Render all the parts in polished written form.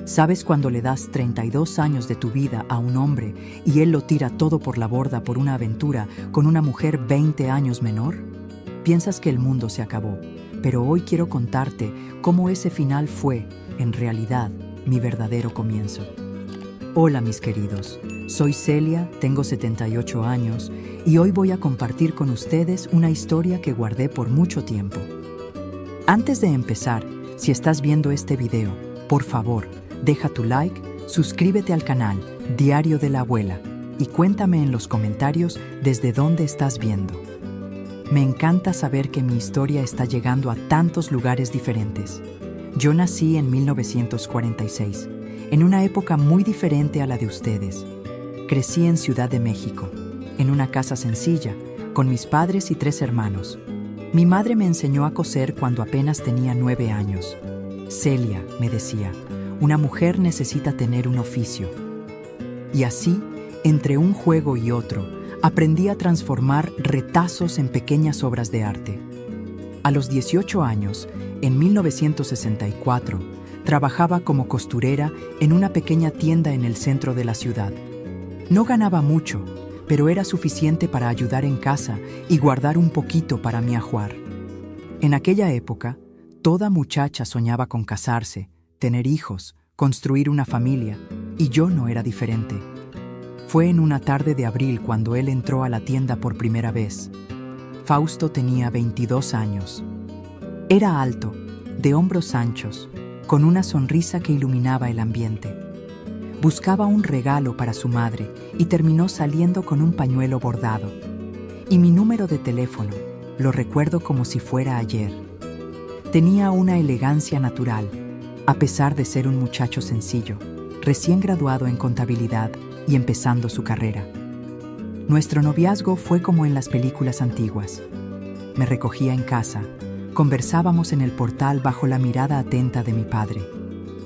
¿Sabes cuando le das 32 años de tu vida a un hombre y él lo tira todo por la borda por una aventura con una mujer 20 años menor? Piensas que el mundo se acabó, pero hoy quiero contarte cómo ese final fue, en realidad, mi verdadero comienzo. Hola mis queridos, soy Celia, tengo 78 años y hoy voy a compartir con ustedes una historia que guardé por mucho tiempo. Antes de empezar, si estás viendo este video, por favor, deja tu like, suscríbete al canal Diario de la Abuela y cuéntame en los comentarios desde dónde estás viendo. Me encanta saber que mi historia está llegando a tantos lugares diferentes. Yo nací en 1946, en una época muy diferente a la de ustedes. Crecí en Ciudad de México, en una casa sencilla, con mis padres y 3 hermanos. Mi madre me enseñó a coser cuando apenas tenía 9 años. Celia, me decía, una mujer necesita tener un oficio. Y así, entre un juego y otro, aprendí a transformar retazos en pequeñas obras de arte. A los 18 años, en 1964, trabajaba como costurera en una pequeña tienda en el centro de la ciudad. No ganaba mucho, pero era suficiente para ayudar en casa y guardar un poquito para mi ajuar. En aquella época, toda muchacha soñaba con casarse, tener hijos, construir una familia, y yo no era diferente. Fue en una tarde de abril cuando él entró a la tienda por primera vez. Fausto tenía 22 años. Era alto, de hombros anchos, con una sonrisa que iluminaba el ambiente. Buscaba un regalo para su madre y terminó saliendo con un pañuelo bordado. Y mi número de teléfono, lo recuerdo como si fuera ayer. Tenía una elegancia natural, a pesar de ser un muchacho sencillo, recién graduado en contabilidad y empezando su carrera. Nuestro noviazgo fue como en las películas antiguas. Me recogía en casa, conversábamos en el portal bajo la mirada atenta de mi padre.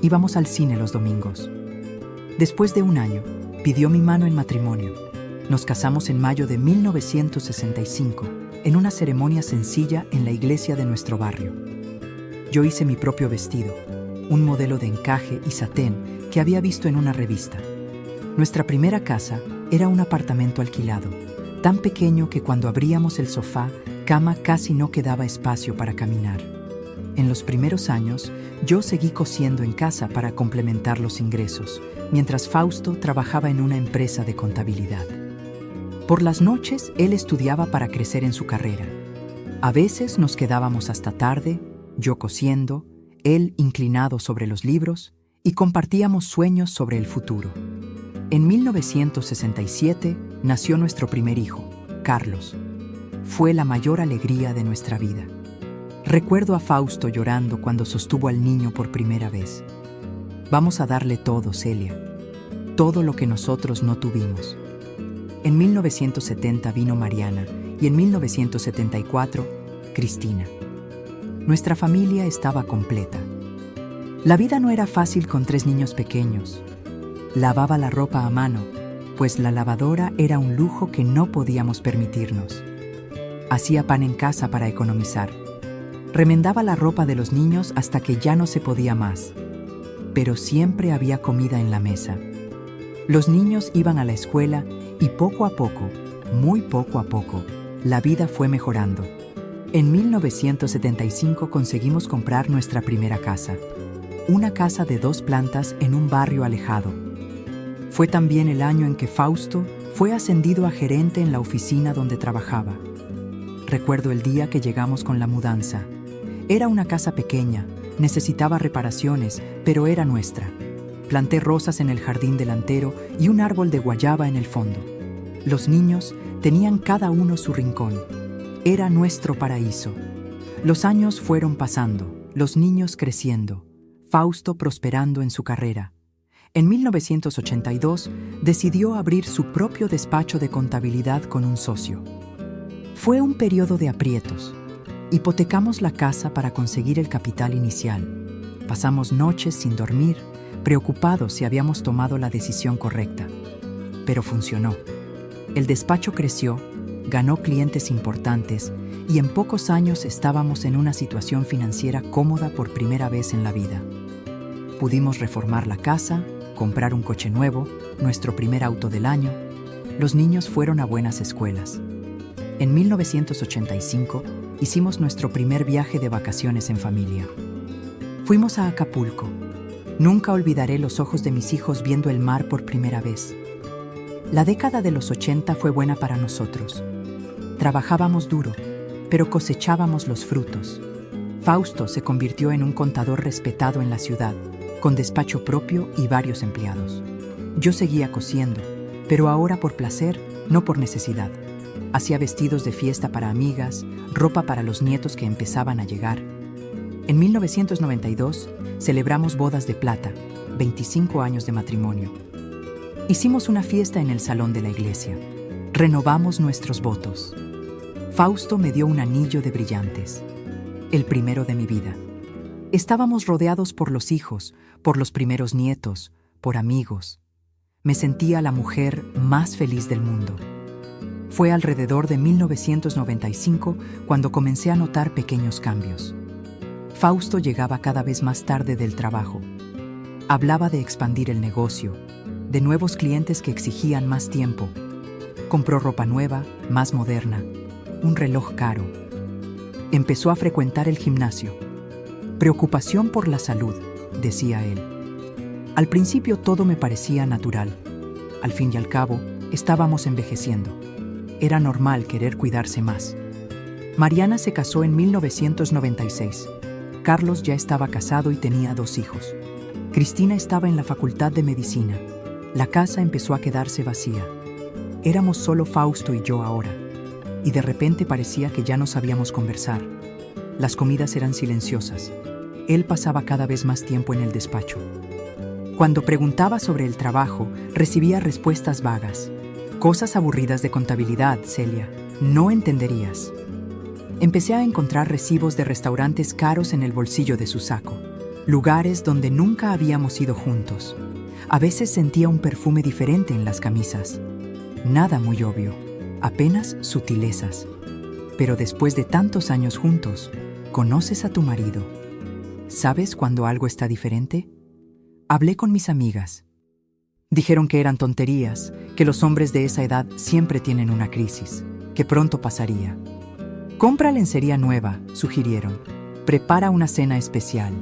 Íbamos al cine los domingos. Después de un año, pidió mi mano en matrimonio. Nos casamos en mayo de 1965, en una ceremonia sencilla en la iglesia de nuestro barrio. Yo hice mi propio vestido, un modelo de encaje y satén que había visto en una revista. Nuestra primera casa era un apartamento alquilado, tan pequeño que cuando abríamos el sofá, cama casi no quedaba espacio para caminar. En los primeros años, yo seguí cosiendo en casa para complementar los ingresos, mientras Fausto trabajaba en una empresa de contabilidad. Por las noches, él estudiaba para crecer en su carrera. A veces nos quedábamos hasta tarde, yo cosiendo, él inclinado sobre los libros, y compartíamos sueños sobre el futuro. En 1967 nació nuestro primer hijo, Carlos. Fue la mayor alegría de nuestra vida. Recuerdo a Fausto llorando cuando sostuvo al niño por primera vez. Vamos a darle todo, Celia. Todo lo que nosotros no tuvimos. En 1970 vino Mariana y en 1974, Cristina. Nuestra familia estaba completa. La vida no era fácil con 3 niños pequeños. Lavaba la ropa a mano, pues la lavadora era un lujo que no podíamos permitirnos. Hacía pan en casa para economizar. Remendaba la ropa de los niños hasta que ya no se podía más. Pero siempre había comida en la mesa. Los niños iban a la escuela y poco a poco, muy poco a poco, la vida fue mejorando. En 1975 conseguimos comprar nuestra primera casa. Una casa de 2 plantas en un barrio alejado. Fue también el año en que Fausto fue ascendido a gerente en la oficina donde trabajaba. Recuerdo el día que llegamos con la mudanza. Era una casa pequeña, necesitaba reparaciones, pero era nuestra. Planté rosas en el jardín delantero y un árbol de guayaba en el fondo. Los niños tenían cada uno su rincón. Era nuestro paraíso. Los años fueron pasando, los niños creciendo, Fausto prosperando en su carrera. En 1982 decidió abrir su propio despacho de contabilidad con un socio. Fue un periodo de aprietos. Hipotecamos la casa para conseguir el capital inicial. Pasamos noches sin dormir, preocupados si habíamos tomado la decisión correcta. Pero funcionó. El despacho creció, ganó clientes importantes y en pocos años estábamos en una situación financiera cómoda por primera vez en la vida. pudimos reformar la casa, comprar un coche nuevo, nuestro primer auto del año. Los niños fueron a buenas escuelas. En 1985 hicimos nuestro primer viaje de vacaciones en familia. Fuimos a Acapulco. Nunca olvidaré los ojos de mis hijos viendo el mar por primera vez. La década de los 80 fue buena para nosotros. Trabajábamos duro, pero cosechábamos los frutos. Fausto se convirtió en un contador respetado en la ciudad, con despacho propio y varios empleados. Yo seguía cosiendo, pero ahora por placer, no por necesidad. Hacía vestidos de fiesta para amigas, ropa para los nietos que empezaban a llegar. En 1992 celebramos bodas de plata, 25 años de matrimonio. Hicimos una fiesta en el salón de la iglesia. Renovamos nuestros votos. Fausto me dio un anillo de brillantes, el primero de mi vida. Estábamos rodeados por los hijos, por los primeros nietos, por amigos. Me sentía la mujer más feliz del mundo. Fue alrededor de 1995 cuando comencé a notar pequeños cambios. Fausto llegaba cada vez más tarde del trabajo. Hablaba de expandir el negocio, de nuevos clientes que exigían más tiempo. Compró ropa nueva, más moderna, un reloj caro. Empezó a frecuentar el gimnasio. Preocupación por la salud, decía él. Al principio todo me parecía natural. Al fin y al cabo, estábamos envejeciendo. Era normal querer cuidarse más. Mariana se casó en 1996. Carlos ya estaba casado y tenía 2 hijos. Cristina estaba en la facultad de medicina. La casa empezó a quedarse vacía. Éramos solo Fausto y yo ahora. Y de repente parecía que ya no sabíamos conversar. Las comidas eran silenciosas. Él pasaba cada vez más tiempo en el despacho. Cuando preguntaba sobre el trabajo, recibía respuestas vagas. Cosas aburridas de contabilidad, Celia. No entenderías. Empecé a encontrar recibos de restaurantes caros en el bolsillo de su saco. Lugares donde nunca habíamos ido juntos. A veces sentía un perfume diferente en las camisas. Nada muy obvio, apenas sutilezas. Pero después de tantos años juntos, conoces a tu marido. ¿Sabes cuando algo está diferente? Hablé con mis amigas. Dijeron que eran tonterías, que los hombres de esa edad siempre tienen una crisis, que pronto pasaría. Compra lencería nueva, sugirieron. Prepara una cena especial.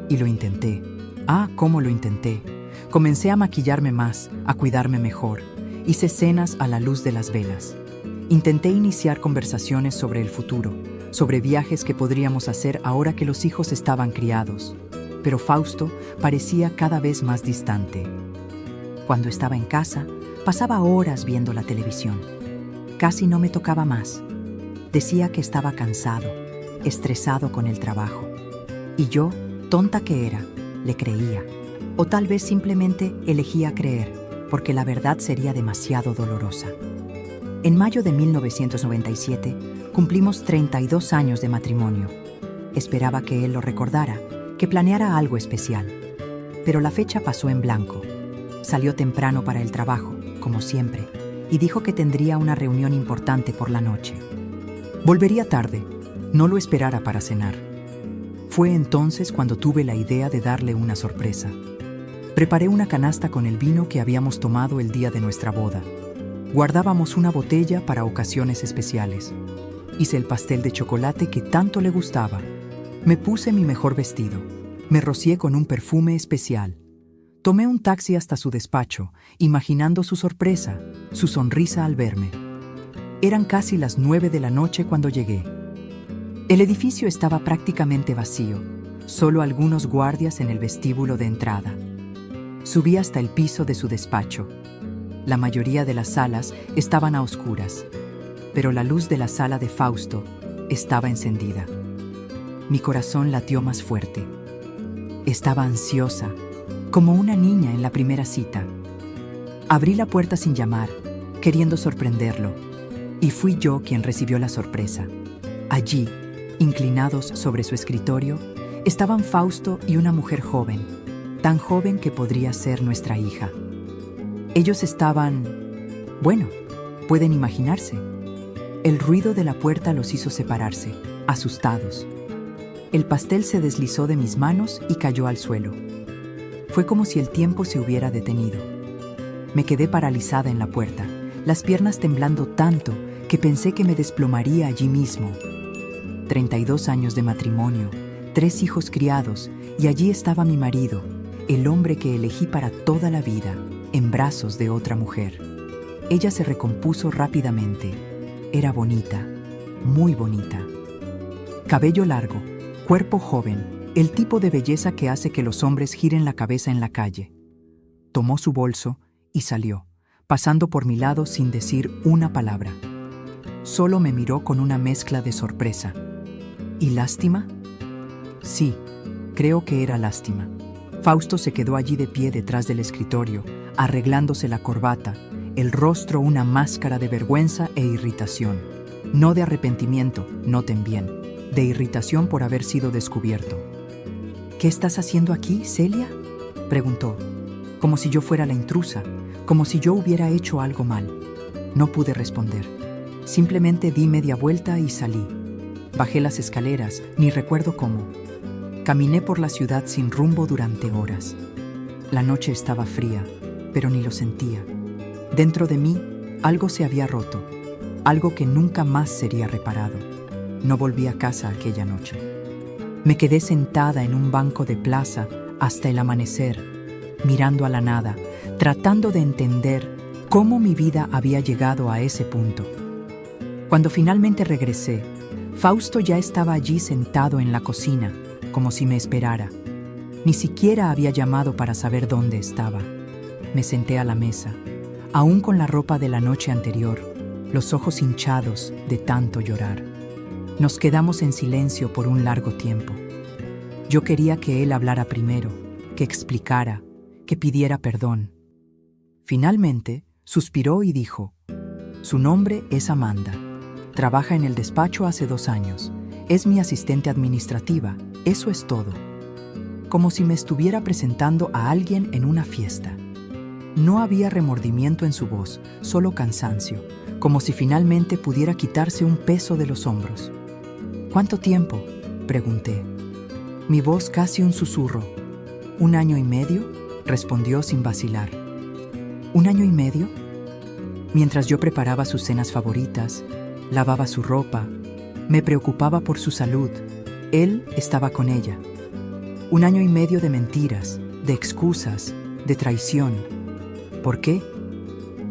Y lo intenté. ¿Cómo lo intenté? Comencé a maquillarme más, a cuidarme mejor. Hice cenas a la luz de las velas. Intenté iniciar conversaciones sobre el futuro, sobre viajes que podríamos hacer ahora que los hijos estaban criados. Pero Fausto parecía cada vez más distante. Cuando estaba en casa, pasaba horas viendo la televisión. Casi no me tocaba más. Decía que estaba cansado, estresado con el trabajo. Y yo, tonta que era, le creía. O tal vez simplemente elegía creer, porque la verdad sería demasiado dolorosa. En mayo de 1997, cumplimos 32 años de matrimonio. Esperaba que él lo recordara, que planeara algo especial. Pero la fecha pasó en blanco. Salió temprano para el trabajo, como siempre, y dijo que tendría una reunión importante por la noche. Volvería tarde, no lo esperara para cenar. Fue entonces cuando tuve la idea de darle una sorpresa. Preparé una canasta con el vino que habíamos tomado el día de nuestra boda. Guardábamos una botella para ocasiones especiales. Hice el pastel de chocolate que tanto le gustaba. Me puse mi mejor vestido. Me rocié con un perfume especial. Tomé un taxi hasta su despacho, imaginando su sorpresa, su sonrisa al verme. Eran casi las 9 de la noche cuando llegué. El edificio estaba prácticamente vacío, solo algunos guardias en el vestíbulo de entrada. Subí hasta el piso de su despacho. La mayoría de las salas estaban a oscuras, pero la luz de la sala de Fausto estaba encendida. Mi corazón latió más fuerte. Estaba ansiosa, como una niña en la primera cita. Abrí la puerta sin llamar, queriendo sorprenderlo. Y fui yo quien recibió la sorpresa. Allí, inclinados sobre su escritorio, estaban Fausto y una mujer joven, tan joven que podría ser nuestra hija. Ellos estaban... bueno, pueden imaginarse. El ruido de la puerta los hizo separarse, asustados. El pastel se deslizó de mis manos y cayó al suelo. Fue como si el tiempo se hubiera detenido. Me quedé paralizada en la puerta, las piernas temblando tanto que pensé que me desplomaría allí mismo. 32 años de matrimonio, 3 hijos criados, y allí estaba mi marido, el hombre que elegí para toda la vida, en brazos de otra mujer. Ella se recompuso rápidamente. Era bonita, muy bonita. Cabello largo, cuerpo joven, el tipo de belleza que hace que los hombres giren la cabeza en la calle. Tomó su bolso y salió, pasando por mi lado sin decir una palabra. Solo me miró con una mezcla de sorpresa. ¿Y lástima? Sí, creo que era lástima. Fausto se quedó allí de pie detrás del escritorio, arreglándose la corbata, el rostro una máscara de vergüenza e irritación. No de arrepentimiento, noten bien, de irritación por haber sido descubierto. ¿Qué estás haciendo aquí, Celia?, preguntó, como si yo fuera la intrusa, como si yo hubiera hecho algo mal. No pude responder. Simplemente di media vuelta y salí. Bajé las escaleras, ni recuerdo cómo. Caminé por la ciudad sin rumbo durante horas. La noche estaba fría, pero ni lo sentía. Dentro de mí, algo se había roto, algo que nunca más sería reparado. No volví a casa aquella noche. Me quedé sentada en un banco de plaza hasta el amanecer, mirando a la nada, tratando de entender cómo mi vida había llegado a ese punto. Cuando finalmente regresé, Fausto ya estaba allí sentado en la cocina, como si me esperara. Ni siquiera había llamado para saber dónde estaba. Me senté a la mesa, aún con la ropa de la noche anterior, los ojos hinchados de tanto llorar. Nos quedamos en silencio por un largo tiempo. Yo quería que él hablara primero, que explicara, que pidiera perdón. Finalmente, suspiró y dijo: «Su nombre es Amanda. Trabaja en el despacho hace 2 años. Es mi asistente administrativa. Eso es todo». Como si me estuviera presentando a alguien en una fiesta. No había remordimiento en su voz, solo cansancio, como si finalmente pudiera quitarse un peso de los hombros. «¿Cuánto tiempo?», pregunté. Mi voz casi un susurro. «¿1 año y medio?», respondió sin vacilar. «¿1 año y medio?». Mientras yo preparaba sus cenas favoritas, lavaba su ropa, me preocupaba por su salud, él estaba con ella. 1 año y medio de mentiras, de excusas, de traición. ¿Por qué?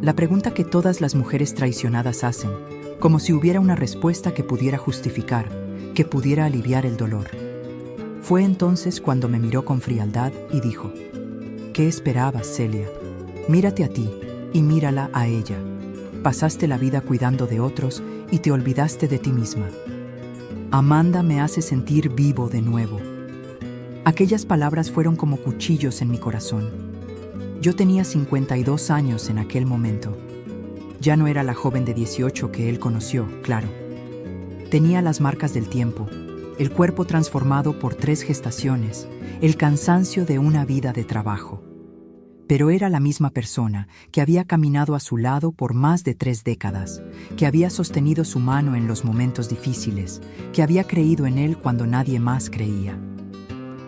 La pregunta que todas las mujeres traicionadas hacen, como si hubiera una respuesta que pudiera justificar, que pudiera aliviar el dolor. Fue entonces cuando me miró con frialdad y dijo: «¿Qué esperabas, Celia? Mírate a ti y mírala a ella. Pasaste la vida cuidando de otros y te olvidaste de ti misma. Amanda me hace sentir vivo de nuevo». Aquellas palabras fueron como cuchillos en mi corazón. Yo tenía 52 años en aquel momento. Ya no era la joven de 18 que él conoció, claro. Tenía las marcas del tiempo, el cuerpo transformado por 3 gestaciones, el cansancio de una vida de trabajo. Pero era la misma persona que había caminado a su lado por más de 3 décadas, que había sostenido su mano en los momentos difíciles, que había creído en él cuando nadie más creía.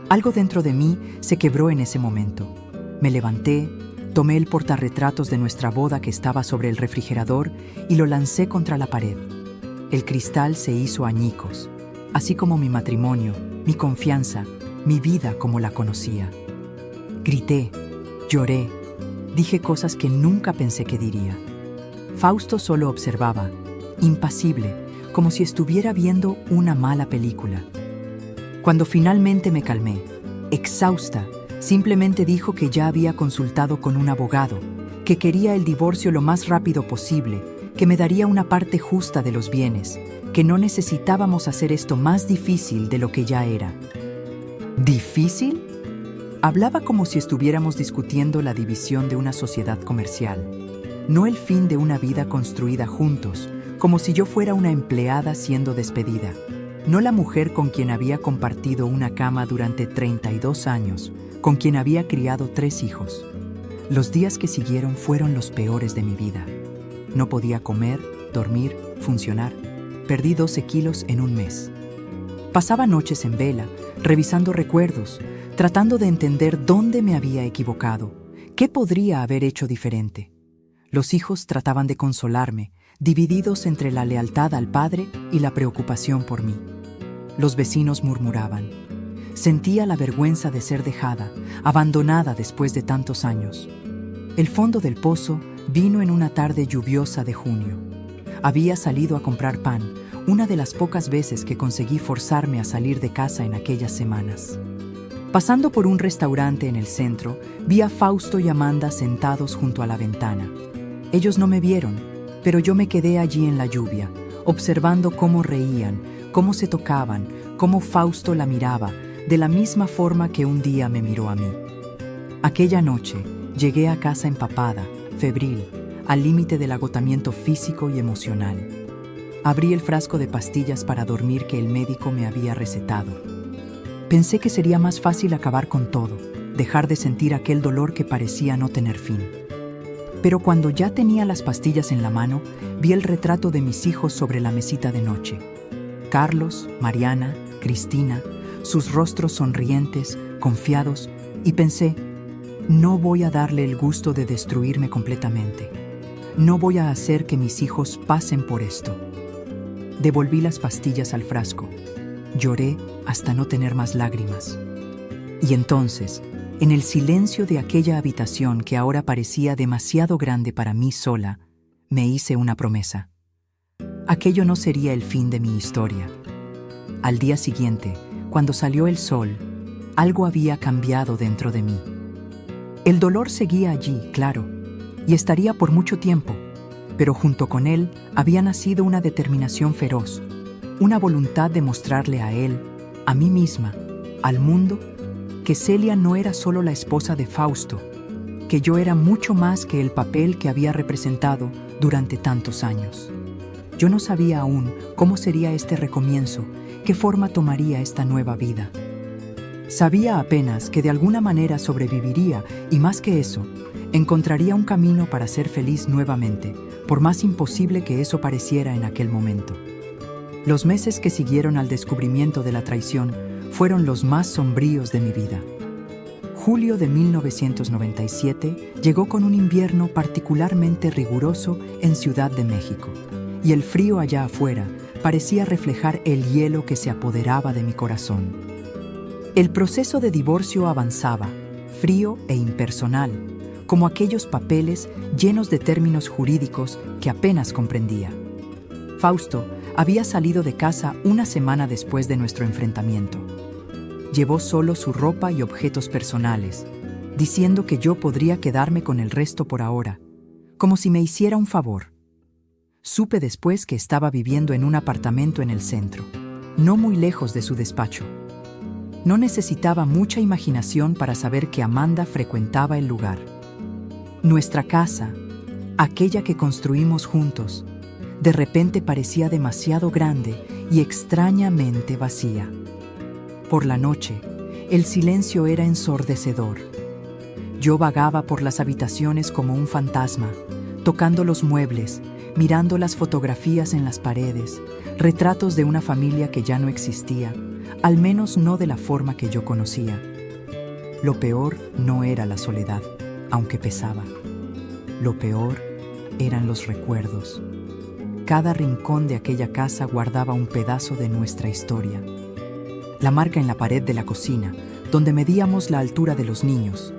Algo dentro de mí se quebró en ese momento. Me levanté, tomé el portarretratos de nuestra boda que estaba sobre el refrigerador y lo lancé contra la pared. El cristal se hizo añicos, así como mi matrimonio, mi confianza, mi vida como la conocía. Grité, lloré, dije cosas que nunca pensé que diría. Fausto solo observaba, impasible, como si estuviera viendo una mala película. Cuando finalmente me calmé, exhausta, simplemente dijo que ya había consultado con un abogado, que quería el divorcio lo más rápido posible, que me daría una parte justa de los bienes, que no necesitábamos hacer esto más difícil de lo que ya era. ¿Difícil? Hablaba como si estuviéramos discutiendo la división de una sociedad comercial, no el fin de una vida construida juntos, como si yo fuera una empleada siendo despedida, no la mujer con quien había compartido una cama durante 32 años, con quien había criado 3 hijos. Los días que siguieron fueron los peores de mi vida. No podía comer, dormir, funcionar. Perdí 12 kilos en un mes. Pasaba noches en vela, revisando recuerdos, tratando de entender dónde me había equivocado, qué podría haber hecho diferente. Los hijos trataban de consolarme, divididos entre la lealtad al padre y la preocupación por mí. Los vecinos murmuraban. Sentía la vergüenza de ser dejada, abandonada después de tantos años. El fondo del pozo vino en una tarde lluviosa de junio. Había salido a comprar pan, una de las pocas veces que conseguí forzarme a salir de casa en aquellas semanas. Pasando por un restaurante en el centro, vi a Fausto y Amanda sentados junto a la ventana. Ellos no me vieron, pero yo me quedé allí en la lluvia, observando cómo reían, cómo se tocaban, cómo Fausto la miraba, de la misma forma que un día me miró a mí. Aquella noche, llegué a casa empapada, febril, al límite del agotamiento físico y emocional. Abrí el frasco de pastillas para dormir que el médico me había recetado. Pensé que sería más fácil acabar con todo, dejar de sentir aquel dolor que parecía no tener fin. Pero cuando ya tenía las pastillas en la mano, vi el retrato de mis hijos sobre la mesita de noche. Carlos, Mariana, Cristina, sus rostros sonrientes, confiados, y pensé, no voy a darle el gusto de destruirme completamente. No voy a hacer que mis hijos pasen por esto. Devolví las pastillas al frasco. Lloré hasta no tener más lágrimas. Y entonces, en el silencio de aquella habitación que ahora parecía demasiado grande para mí sola, me hice una promesa. Aquello no sería el fin de mi historia. Al día siguiente, cuando salió el sol, algo había cambiado dentro de mí. El dolor seguía allí, claro, y estaría por mucho tiempo, pero junto con él había nacido una determinación feroz, una voluntad de mostrarle a él, a mí misma, al mundo, que Celia no era solo la esposa de Fausto, que yo era mucho más que el papel que había representado durante tantos años. Yo no sabía aún cómo sería este recomienzo, qué forma tomaría esta nueva vida. Sabía apenas que de alguna manera sobreviviría y más que eso, encontraría un camino para ser feliz nuevamente, por más imposible que eso pareciera en aquel momento. Los meses que siguieron al descubrimiento de la traición fueron los más sombríos de mi vida. Julio de 1997 llegó con un invierno particularmente riguroso en Ciudad de México, y el frío allá afuera parecía reflejar el hielo que se apoderaba de mi corazón. El proceso de divorcio avanzaba, frío e impersonal, como aquellos papeles llenos de términos jurídicos que apenas comprendía. Fausto había salido de casa una semana después de nuestro enfrentamiento. Llevó solo su ropa y objetos personales, diciendo que yo podría quedarme con el resto por ahora, como si me hiciera un favor. Supe después que estaba viviendo en un apartamento en el centro, no muy lejos de su despacho. No necesitaba mucha imaginación para saber que Amanda frecuentaba el lugar. Nuestra casa, aquella que construimos juntos, de repente parecía demasiado grande y extrañamente vacía. Por la noche, el silencio era ensordecedor. Yo vagaba por las habitaciones como un fantasma, tocando los muebles, mirando las fotografías en las paredes, retratos de una familia que ya no existía, al menos no de la forma que yo conocía. Lo peor no era la soledad, aunque pesaba. Lo peor eran los recuerdos. Cada rincón de aquella casa guardaba un pedazo de nuestra historia. La marca en la pared de la cocina, donde medíamos la altura de los niños.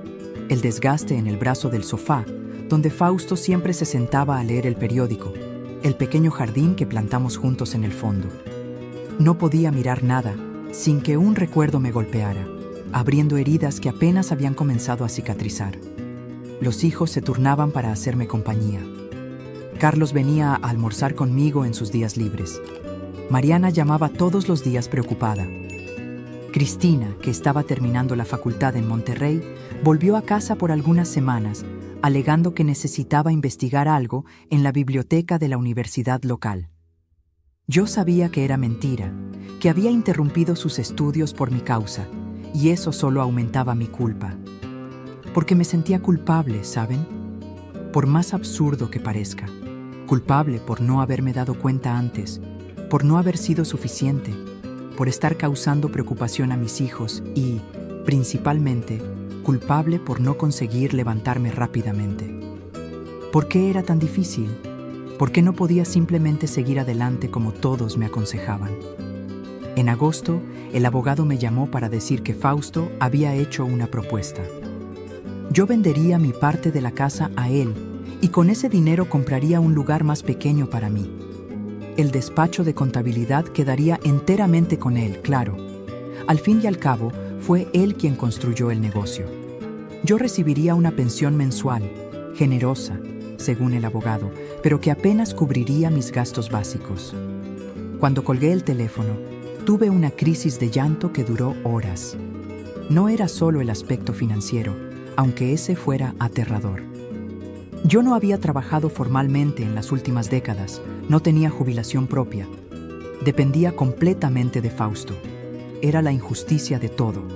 El desgaste en el brazo del sofá, donde Fausto siempre se sentaba a leer el periódico. El pequeño jardín que plantamos juntos en el fondo. No podía mirar nada sin que un recuerdo me golpeara, abriendo heridas que apenas habían comenzado a cicatrizar. Los hijos se turnaban para hacerme compañía. Carlos venía a almorzar conmigo en sus días libres. Mariana llamaba todos los días preocupada. Cristina, que estaba terminando la facultad en Monterrey, volvió a casa por algunas semanas, alegando que necesitaba investigar algo en la biblioteca de la universidad local. Yo sabía que era mentira, que había interrumpido sus estudios por mi causa, y eso solo aumentaba mi culpa. Porque me sentía culpable, ¿saben? Por más absurdo que parezca. Culpable por no haberme dado cuenta antes, por no haber sido suficiente, por estar causando preocupación a mis hijos y, principalmente culpable por no conseguir levantarme rápidamente. ¿Por qué era tan difícil? ¿Por qué no podía simplemente seguir adelante como todos me aconsejaban? En agosto, el abogado me llamó para decir que Fausto había hecho una propuesta. Yo vendería mi parte de la casa a él y con ese dinero compraría un lugar más pequeño para mí. El despacho de contabilidad quedaría enteramente con él, claro. Al fin y al cabo, fue él quien construyó el negocio. Yo recibiría una pensión mensual, generosa, según el abogado, pero que apenas cubriría mis gastos básicos. Cuando colgué el teléfono, tuve una crisis de llanto que duró horas. No era solo el aspecto financiero, aunque ese fuera aterrador. Yo no había trabajado formalmente en las últimas décadas, no tenía jubilación propia. Dependía completamente de Fausto. Era la injusticia de todo.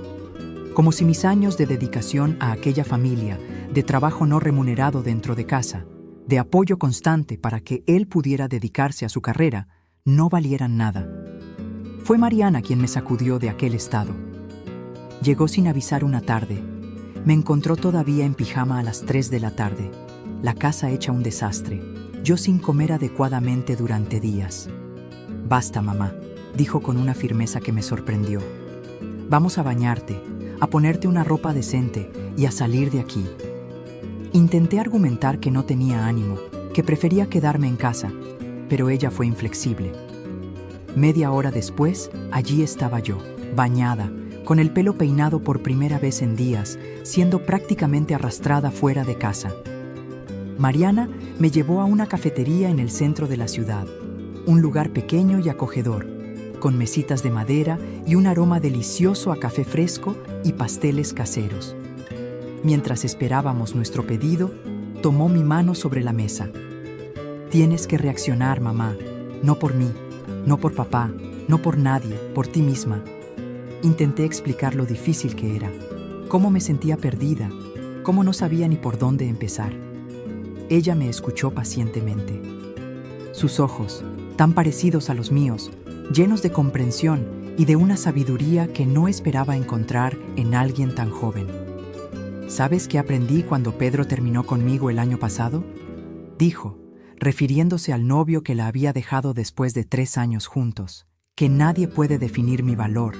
Como si mis años de dedicación a aquella familia, de trabajo no remunerado dentro de casa, de apoyo constante para que él pudiera dedicarse a su carrera, no valieran nada. Fue Mariana quien me sacudió de aquel estado. Llegó sin avisar una tarde. Me encontró todavía en pijama a las 3 de la tarde. La casa hecha un desastre. Yo sin comer adecuadamente durante días. «Basta, mamá», dijo con una firmeza que me sorprendió. «Vamos a bañarte, a ponerte una ropa decente y a salir de aquí». Intenté argumentar que no tenía ánimo, que prefería quedarme en casa, pero ella fue inflexible. Media hora después, allí estaba yo, bañada, con el pelo peinado por primera vez en días, siendo prácticamente arrastrada fuera de casa. Mariana me llevó a una cafetería en el centro de la ciudad, un lugar pequeño y acogedor, con mesitas de madera y un aroma delicioso a café fresco y pasteles caseros. Mientras esperábamos nuestro pedido, tomó mi mano sobre la mesa. «Tienes que reaccionar, mamá, no por mí, no por papá, no por nadie, por ti misma». Intenté explicar lo difícil que era, cómo me sentía perdida, cómo no sabía ni por dónde empezar. Ella me escuchó pacientemente. Sus ojos, tan parecidos a los míos, llenos de comprensión y de una sabiduría que no esperaba encontrar en alguien tan joven. «¿Sabes qué aprendí cuando Pedro terminó conmigo el año pasado?», dijo, refiriéndose al novio que la había dejado después de 3 años juntos, «que nadie puede definir mi valor,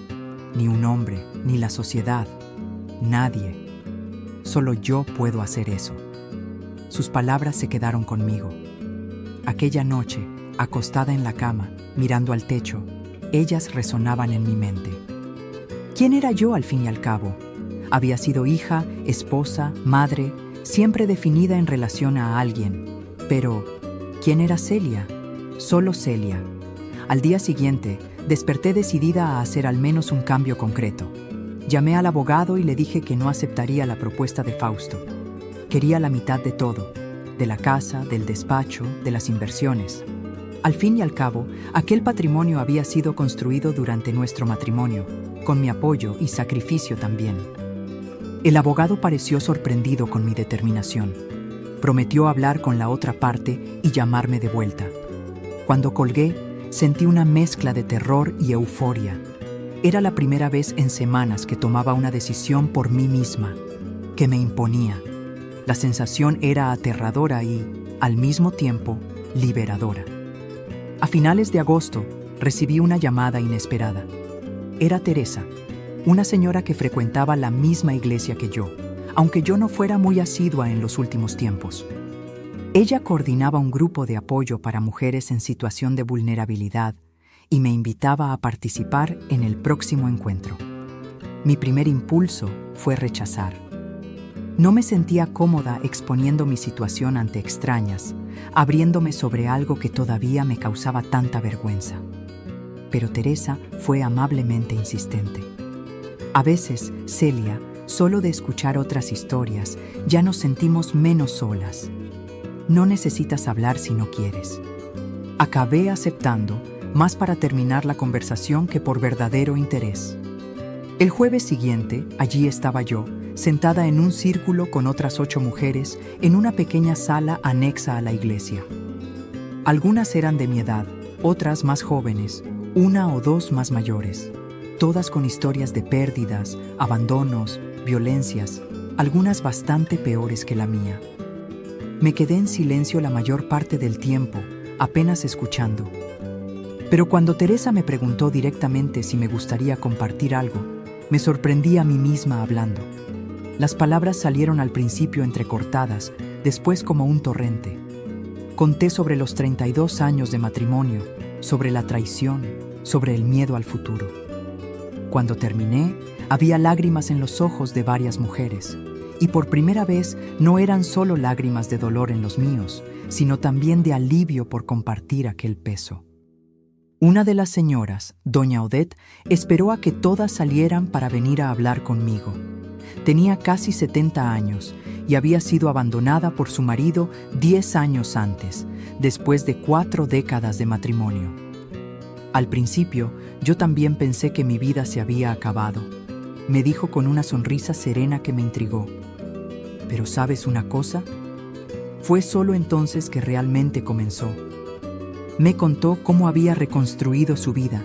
ni un hombre, ni la sociedad, nadie. Solo yo puedo hacer eso». Sus palabras se quedaron conmigo. Aquella noche, acostada en la cama, mirando al techo, ellas resonaban en mi mente. ¿Quién era yo al fin y al cabo? Había sido hija, esposa, madre, siempre definida en relación a alguien. Pero, ¿quién era Celia? Solo Celia. Al día siguiente, desperté decidida a hacer al menos un cambio concreto. Llamé al abogado y le dije que no aceptaría la propuesta de Fausto. Quería la mitad de todo, de la casa, del despacho, de las inversiones. Al fin y al cabo, aquel patrimonio había sido construido durante nuestro matrimonio, con mi apoyo y sacrificio también. El abogado pareció sorprendido con mi determinación. Prometió hablar con la otra parte y llamarme de vuelta. Cuando colgué, sentí una mezcla de terror y euforia. Era la primera vez en semanas que tomaba una decisión por mí misma, que me imponía. La sensación era aterradora y, al mismo tiempo, liberadora. A finales de agosto, recibí una llamada inesperada. Era Teresa, una señora que frecuentaba la misma iglesia que yo, aunque yo no fuera muy asidua en los últimos tiempos. Ella coordinaba un grupo de apoyo para mujeres en situación de vulnerabilidad y me invitaba a participar en el próximo encuentro. Mi primer impulso fue rechazar. No me sentía cómoda exponiendo mi situación ante extrañas, abriéndome sobre algo que todavía me causaba tanta vergüenza. Pero Teresa fue amablemente insistente. A veces, Celia, solo de escuchar otras historias, ya nos sentimos menos solas. No necesitas hablar si no quieres. Acabé aceptando, más para terminar la conversación que por verdadero interés. El jueves siguiente, allí estaba yo, sentada en un círculo con otras 8 mujeres en una pequeña sala anexa a la iglesia. Algunas eran de mi edad, otras más jóvenes, 1 o 2 más mayores. todas con historias de pérdidas, abandonos, violencias, algunas bastante peores que la mía. Me quedé en silencio la mayor parte del tiempo, apenas escuchando. Pero cuando Teresa me preguntó directamente si me gustaría compartir algo, me sorprendí a mí misma hablando. Las palabras salieron al principio entrecortadas, después como un torrente. Conté sobre los 32 años de matrimonio, sobre la traición, sobre el miedo al futuro. Cuando terminé, había lágrimas en los ojos de varias mujeres, y por primera vez no eran solo lágrimas de dolor en los míos, sino también de alivio por compartir aquel peso. Una de las señoras, doña Odette, esperó a que todas salieran para venir a hablar conmigo. Tenía casi 70 años y había sido abandonada por su marido 10 años antes, después de 4 décadas de matrimonio. Al principio, yo también pensé que mi vida se había acabado. Me dijo con una sonrisa serena que me intrigó. ¿Pero sabes una cosa? Fue solo entonces que realmente comenzó. Me contó cómo había reconstruido su vida,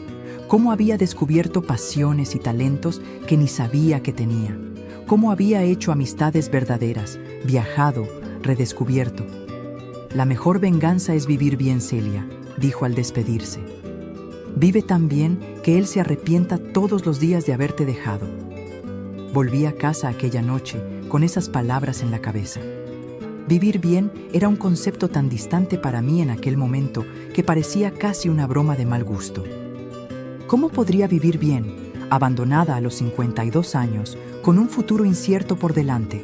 cómo había descubierto pasiones y talentos que ni sabía que tenía, cómo había hecho amistades verdaderas, viajado, redescubierto. La mejor venganza es vivir bien, Celia, dijo al despedirse. Vive tan bien que él se arrepienta todos los días de haberte dejado. Volví a casa aquella noche con esas palabras en la cabeza. Vivir bien era un concepto tan distante para mí en aquel momento que parecía casi una broma de mal gusto. ¿Cómo podría vivir bien, abandonada a los 52 años, con un futuro incierto por delante?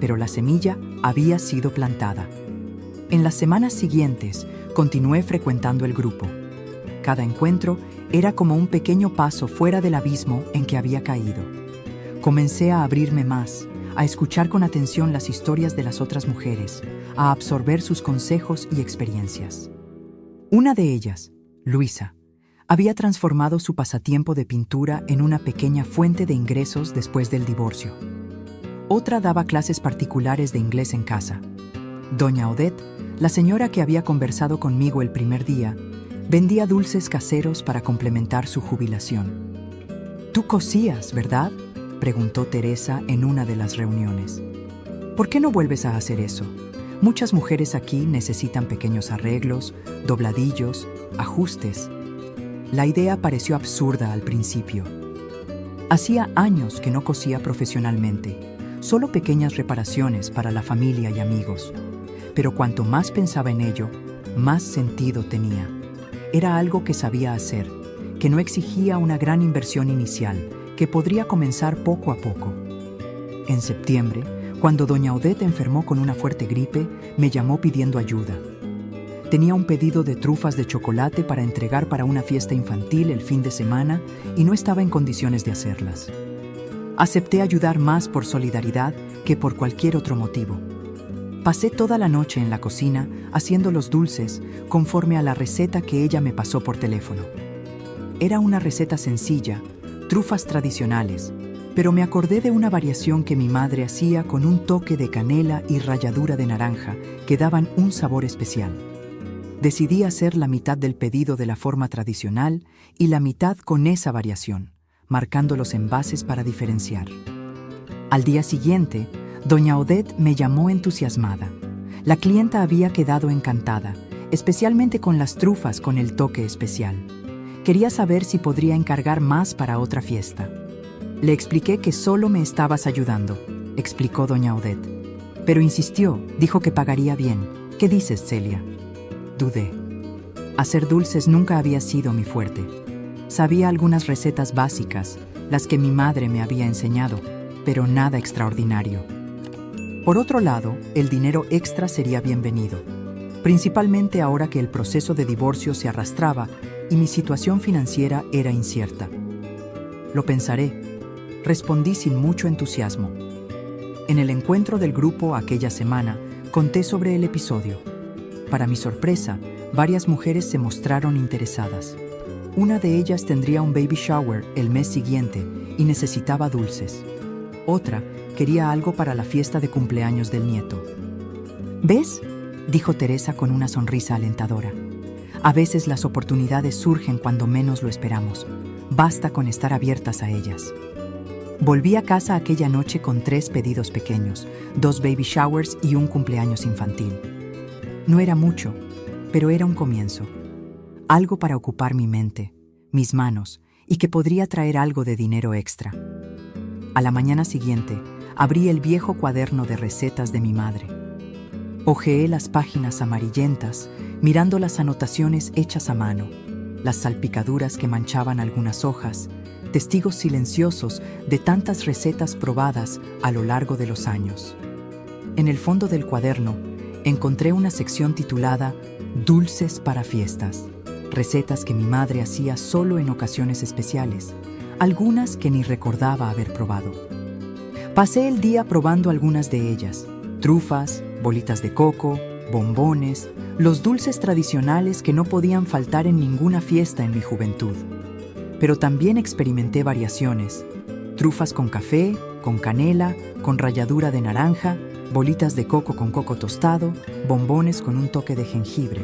Pero la semilla había sido plantada. En las semanas siguientes, continué frecuentando el grupo. Cada encuentro era como un pequeño paso fuera del abismo en que había caído. Comencé a abrirme más, a escuchar con atención las historias de las otras mujeres, a absorber sus consejos y experiencias. Una de ellas, Luisa, había transformado su pasatiempo de pintura en una pequeña fuente de ingresos después del divorcio. Otra daba clases particulares de inglés en casa. Doña Odette, la señora que había conversado conmigo el primer día, vendía dulces caseros para complementar su jubilación. «Tú cosías, ¿verdad?», preguntó Teresa en una de las reuniones. «¿Por qué no vuelves a hacer eso? Muchas mujeres aquí necesitan pequeños arreglos, dobladillos, ajustes». La idea pareció absurda al principio. Hacía años que no cosía profesionalmente, solo pequeñas reparaciones para la familia y amigos. Pero cuanto más pensaba en ello, más sentido tenía. Era algo que sabía hacer, que no exigía una gran inversión inicial, que podría comenzar poco a poco. En septiembre, cuando doña Odette enfermó con una fuerte gripe, me llamó pidiendo ayuda. Tenía un pedido de trufas de chocolate para entregar para una fiesta infantil el fin de semana y no estaba en condiciones de hacerlas. Acepté ayudar más por solidaridad que por cualquier otro motivo. Pasé toda la noche en la cocina haciendo los dulces conforme a la receta que ella me pasó por teléfono. Era una receta sencilla, trufas tradicionales, pero me acordé de una variación que mi madre hacía con un toque de canela y ralladura de naranja que daban un sabor especial. Decidí hacer la mitad del pedido de la forma tradicional y la mitad con esa variación, marcando los envases para diferenciar. Al día siguiente, doña Odette me llamó entusiasmada. La clienta había quedado encantada, especialmente con las trufas con el toque especial. Quería saber si podría encargar más para otra fiesta. Le expliqué que solo me estabas ayudando, explicó doña Odette. Pero insistió, dijo que pagaría bien. ¿Qué dices, Celia? Dudé. Hacer dulces nunca había sido mi fuerte. Sabía algunas recetas básicas, las que mi madre me había enseñado, pero nada extraordinario. Por otro lado, el dinero extra sería bienvenido, principalmente ahora que el proceso de divorcio se arrastraba y mi situación financiera era incierta. Lo pensaré, respondí sin mucho entusiasmo. En el encuentro del grupo aquella semana, conté sobre el episodio. Para mi sorpresa, varias mujeres se mostraron interesadas. Una de ellas tendría un baby shower el mes siguiente y necesitaba dulces. Otra quería algo para la fiesta de cumpleaños del nieto. «¿Ves?», dijo Teresa con una sonrisa alentadora. A veces las oportunidades surgen cuando menos lo esperamos. Basta con estar abiertas a ellas. Volví a casa aquella noche con 3 pedidos pequeños, 2 baby showers y un cumpleaños infantil. No era mucho, pero era un comienzo. Algo para ocupar mi mente, mis manos, y que podría traer algo de dinero extra. A la mañana siguiente, abrí el viejo cuaderno de recetas de mi madre. Hojeé las páginas amarillentas, mirando las anotaciones hechas a mano, las salpicaduras que manchaban algunas hojas, testigos silenciosos de tantas recetas probadas a lo largo de los años. En el fondo del cuaderno encontré una sección titulada Dulces para fiestas, recetas que mi madre hacía solo en ocasiones especiales, algunas que ni recordaba haber probado. Pasé el día probando algunas de ellas: trufas, bolitas de coco, bombones, los dulces tradicionales que no podían faltar en ninguna fiesta en mi juventud. Pero también experimenté variaciones: trufas con café, con canela, con ralladura de naranja, bolitas de coco con coco tostado, bombones con un toque de jengibre.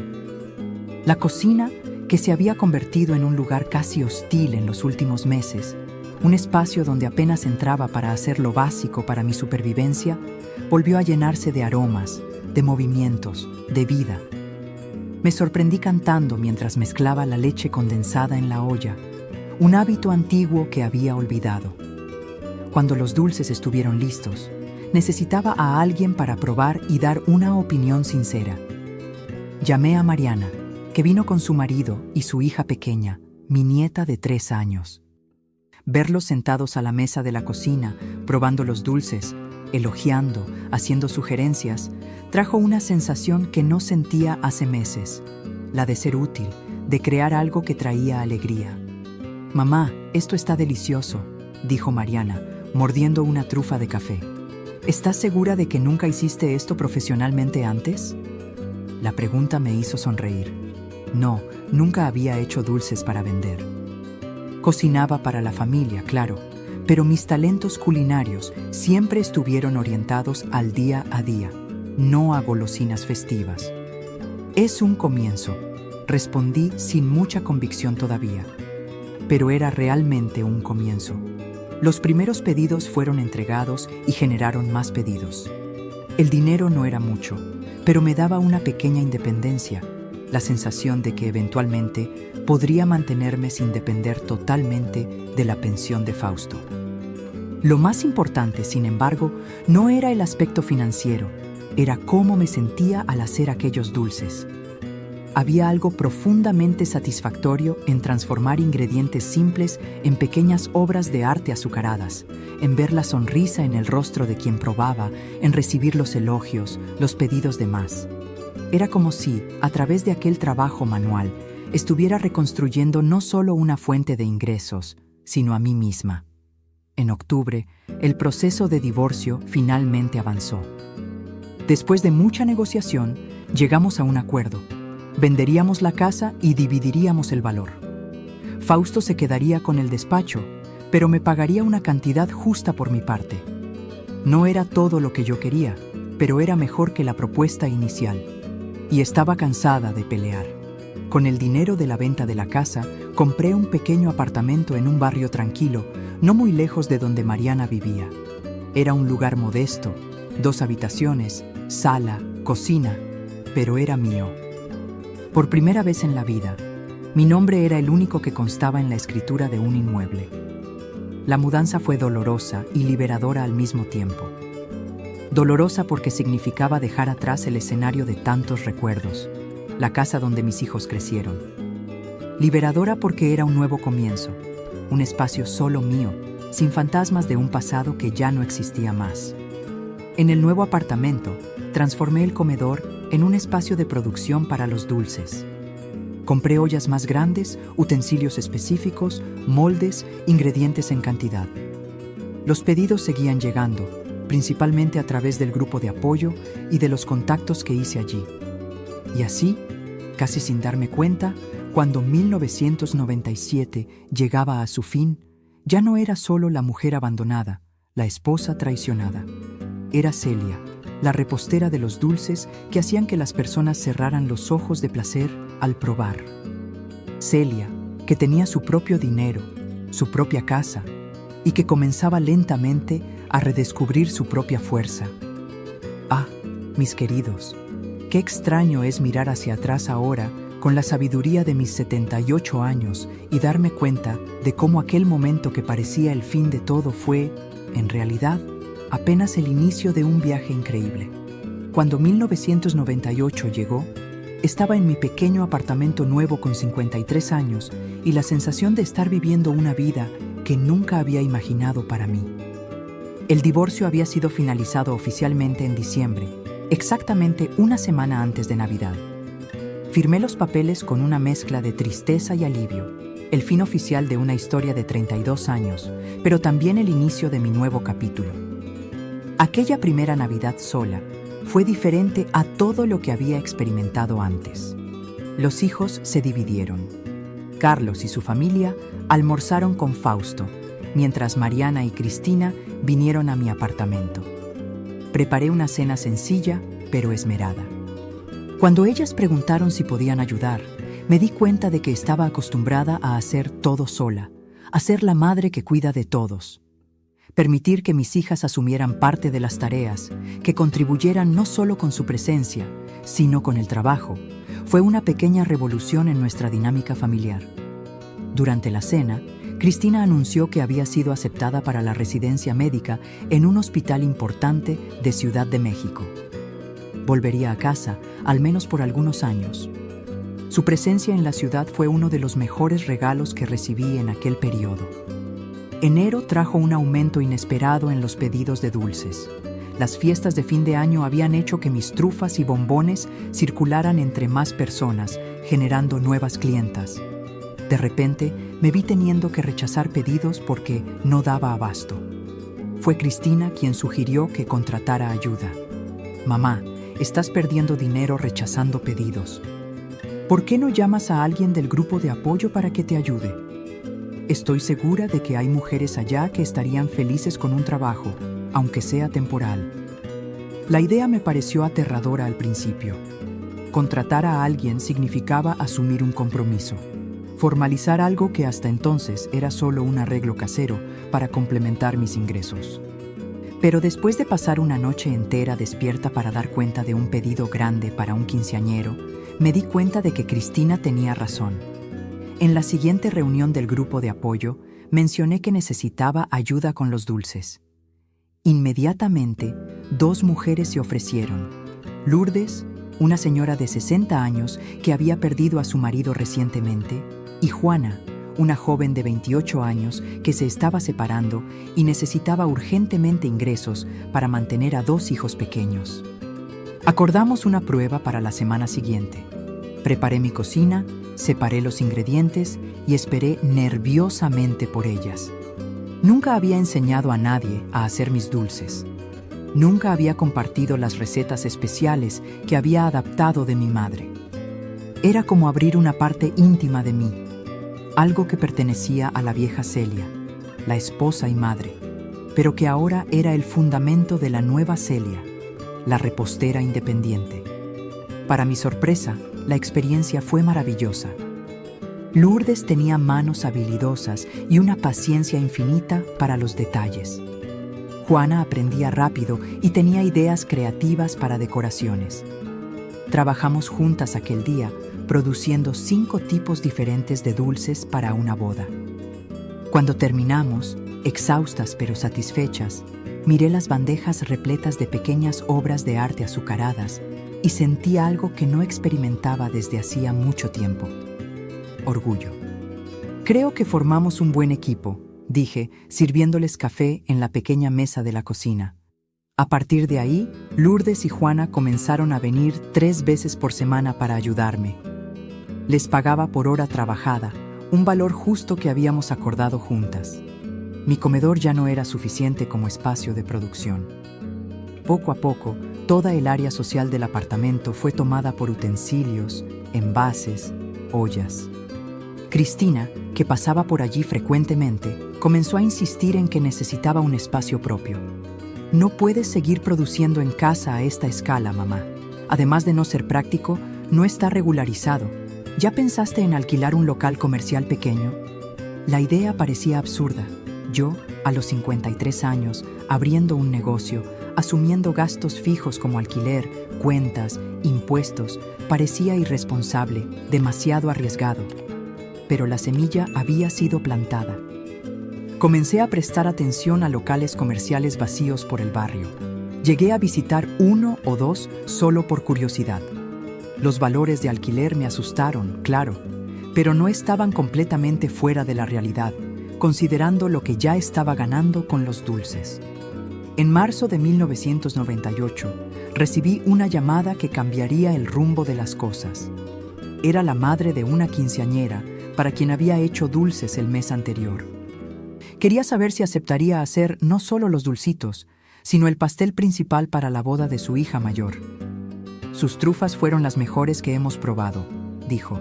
La cocina, que se había convertido en un lugar casi hostil en los últimos meses, un espacio donde apenas entraba para hacer lo básico para mi supervivencia, volvió a llenarse de aromas, de movimientos, de vida. Me sorprendí cantando mientras mezclaba la leche condensada en la olla, un hábito antiguo que había olvidado. Cuando los dulces estuvieron listos, necesitaba a alguien para probar y dar una opinión sincera. Llamé a Mariana, que vino con su marido y su hija pequeña, mi nieta de 3 años. Verlos sentados a la mesa de la cocina, probando los dulces, elogiando, haciendo sugerencias, trajo una sensación que no sentía hace meses, la de ser útil, de crear algo que traía alegría. «Mamá, esto está delicioso», dijo Mariana, mordiendo una trufa de café. «¿Estás segura de que nunca hiciste esto profesionalmente antes?» La pregunta me hizo sonreír. No, nunca había hecho dulces para vender. Cocinaba para la familia, claro, pero mis talentos culinarios siempre estuvieron orientados al día a día, no a golosinas festivas. «Es un comienzo», respondí sin mucha convicción todavía. Pero era realmente un comienzo. Los primeros pedidos fueron entregados y generaron más pedidos. El dinero no era mucho, pero me daba una pequeña independencia, la sensación de que eventualmente podría mantenerme sin depender totalmente de la pensión de Fausto. Lo más importante, sin embargo, no era el aspecto financiero, era cómo me sentía al hacer aquellos dulces. Había algo profundamente satisfactorio en transformar ingredientes simples en pequeñas obras de arte azucaradas, en ver la sonrisa en el rostro de quien probaba, en recibir los elogios, los pedidos de más. Era como si, a través de aquel trabajo manual, estuviera reconstruyendo no solo una fuente de ingresos, sino a mí misma. En octubre, el proceso de divorcio finalmente avanzó. Después de mucha negociación, llegamos a un acuerdo. Venderíamos la casa y dividiríamos el valor. Fausto se quedaría con el despacho, pero me pagaría una cantidad justa por mi parte. No era todo lo que yo quería, pero era mejor que la propuesta inicial. Y estaba cansada de pelear. Con el dinero de la venta de la casa, compré un pequeño apartamento en un barrio tranquilo, no muy lejos de donde Mariana vivía. Era un lugar modesto, 2 habitaciones, sala, cocina, pero era mío. Por primera vez en la vida, mi nombre era el único que constaba en la escritura de un inmueble. La mudanza fue dolorosa y liberadora al mismo tiempo. Dolorosa porque significaba dejar atrás el escenario de tantos recuerdos, la casa donde mis hijos crecieron. Liberadora porque era un nuevo comienzo, un espacio solo mío, sin fantasmas de un pasado que ya no existía más. En el nuevo apartamento, transformé el comedor en un espacio de producción para los dulces. Compré ollas más grandes, utensilios específicos, moldes, ingredientes en cantidad. Los pedidos seguían llegando, principalmente a través del grupo de apoyo y de los contactos que hice allí. Y así, casi sin darme cuenta, cuando 1997 llegaba a su fin, ya no era solo la mujer abandonada, la esposa traicionada. Era Celia, la repostera de los dulces que hacían que las personas cerraran los ojos de placer al probar. Celia, que tenía su propio dinero, su propia casa, y que comenzaba lentamente a redescubrir su propia fuerza. Ah, mis queridos, qué extraño es mirar hacia atrás ahora con la sabiduría de mis 78 años y darme cuenta de cómo aquel momento que parecía el fin de todo fue, en realidad, apenas el inicio de un viaje increíble. Cuando 1998 llegó, estaba en mi pequeño apartamento nuevo con 53 años y la sensación de estar viviendo una vida que nunca había imaginado para mí. El divorcio había sido finalizado oficialmente en diciembre, exactamente una semana antes de Navidad. Firmé los papeles con una mezcla de tristeza y alivio, el fin oficial de una historia de 32 años, pero también el inicio de mi nuevo capítulo. Aquella primera Navidad sola fue diferente a todo lo que había experimentado antes. Los hijos se dividieron. Carlos y su familia almorzaron con Fausto, mientras Mariana y Cristina vinieron a mi apartamento. Preparé una cena sencilla, pero esmerada. Cuando ellas preguntaron si podían ayudar, me di cuenta de que estaba acostumbrada a hacer todo sola, a ser la madre que cuida de todos. Permitir que mis hijas asumieran parte de las tareas, que contribuyeran no solo con su presencia, sino con el trabajo, fue una pequeña revolución en nuestra dinámica familiar. Durante la cena, Cristina anunció que había sido aceptada para la residencia médica en un hospital importante de Ciudad de México. Volvería a casa, al menos por algunos años. Su presencia en la ciudad fue uno de los mejores regalos que recibí en aquel periodo. Enero trajo un aumento inesperado en los pedidos de dulces. Las fiestas de fin de año habían hecho que mis trufas y bombones circularan entre más personas, generando nuevas clientas. De repente, me vi teniendo que rechazar pedidos porque no daba abasto. Fue Cristina quien sugirió que contratara ayuda. Mamá, estás perdiendo dinero rechazando pedidos. ¿Por qué no llamas a alguien del grupo de apoyo para que te ayude? Estoy segura de que hay mujeres allá que estarían felices con un trabajo, aunque sea temporal. La idea me pareció aterradora al principio. Contratar a alguien significaba asumir un compromiso. Formalizar algo que hasta entonces era solo un arreglo casero para complementar mis ingresos. Pero después de pasar una noche entera despierta para dar cuenta de un pedido grande para un quinceañero, me di cuenta de que Cristina tenía razón. En la siguiente reunión del grupo de apoyo, mencioné que necesitaba ayuda con los dulces. Inmediatamente, 2 mujeres se ofrecieron. Lourdes, una señora de 60 años que había perdido a su marido recientemente, y Juana, una joven de 28 años que se estaba separando y necesitaba urgentemente ingresos para mantener a 2 hijos pequeños. Acordamos una prueba para la semana siguiente. Preparé mi cocina, separé los ingredientes y esperé nerviosamente por ellas. Nunca había enseñado a nadie a hacer mis dulces. Nunca había compartido las recetas especiales que había adaptado de mi madre. Era como abrir una parte íntima de mí, algo que pertenecía a la vieja Celia, la esposa y madre, pero que ahora era el fundamento de la nueva Celia, la repostera independiente. Para mi sorpresa, la experiencia fue maravillosa. Lourdes tenía manos habilidosas y una paciencia infinita para los detalles. Juana aprendía rápido y tenía ideas creativas para decoraciones. Trabajamos juntas aquel día, produciendo 5 tipos diferentes de dulces para una boda. Cuando terminamos, exhaustas pero satisfechas, miré las bandejas repletas de pequeñas obras de arte azucaradas y sentí algo que no experimentaba desde hacía mucho tiempo: orgullo. Creo que formamos un buen equipo, dije, sirviéndoles café en la pequeña mesa de la cocina. A partir de ahí, Lourdes y Juana comenzaron a venir 3 veces por semana para ayudarme. Les pagaba por hora trabajada, un valor justo que habíamos acordado juntas. Mi comedor ya no era suficiente como espacio de producción. Poco a poco, toda el área social del apartamento fue tomada por utensilios, envases, ollas. Cristina, que pasaba por allí frecuentemente, comenzó a insistir en que necesitaba un espacio propio. No puedes seguir produciendo en casa a esta escala, mamá. Además de no ser práctico, no está regularizado. ¿Ya pensaste en alquilar un local comercial pequeño? La idea parecía absurda. Yo, a los 53 años, abriendo un negocio, asumiendo gastos fijos como alquiler, cuentas, impuestos, parecía irresponsable, demasiado arriesgado. Pero la semilla había sido plantada. Comencé a prestar atención a locales comerciales vacíos por el barrio. Llegué a visitar 1 o 2 solo por curiosidad. Los valores de alquiler me asustaron, claro, pero no estaban completamente fuera de la realidad, considerando lo que ya estaba ganando con los dulces. En marzo de 1998, recibí una llamada que cambiaría el rumbo de las cosas. Era la madre de una quinceañera para quien había hecho dulces el mes anterior. Quería saber si aceptaría hacer no solo los dulcitos, sino el pastel principal para la boda de su hija mayor. Sus trufas fueron las mejores que hemos probado, dijo.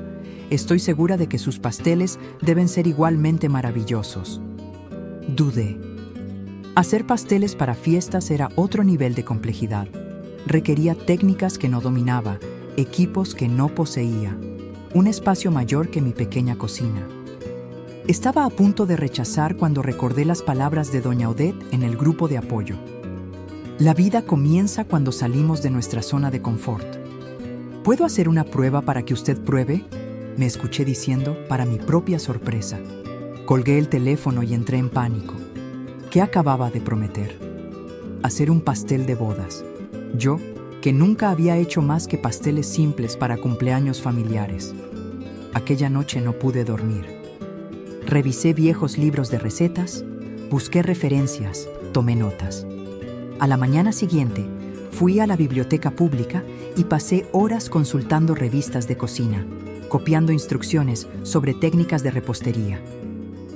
Estoy segura de que sus pasteles deben ser igualmente maravillosos. Dudé. Hacer pasteles para fiestas era otro nivel de complejidad. Requería técnicas que no dominaba, equipos que no poseía, un espacio mayor que mi pequeña cocina. Estaba a punto de rechazar cuando recordé las palabras de doña Odette en el grupo de apoyo. La vida comienza cuando salimos de nuestra zona de confort. ¿Puedo hacer una prueba para que usted pruebe?, me escuché diciendo para mi propia sorpresa. Colgué el teléfono y entré en pánico. ¿Qué acababa de prometer? Hacer un pastel de bodas. Yo, que nunca había hecho más que pasteles simples para cumpleaños familiares. Aquella noche no pude dormir. Revisé viejos libros de recetas, busqué referencias, tomé notas. A la mañana siguiente, fui a la biblioteca pública y pasé horas consultando revistas de cocina, copiando instrucciones sobre técnicas de repostería.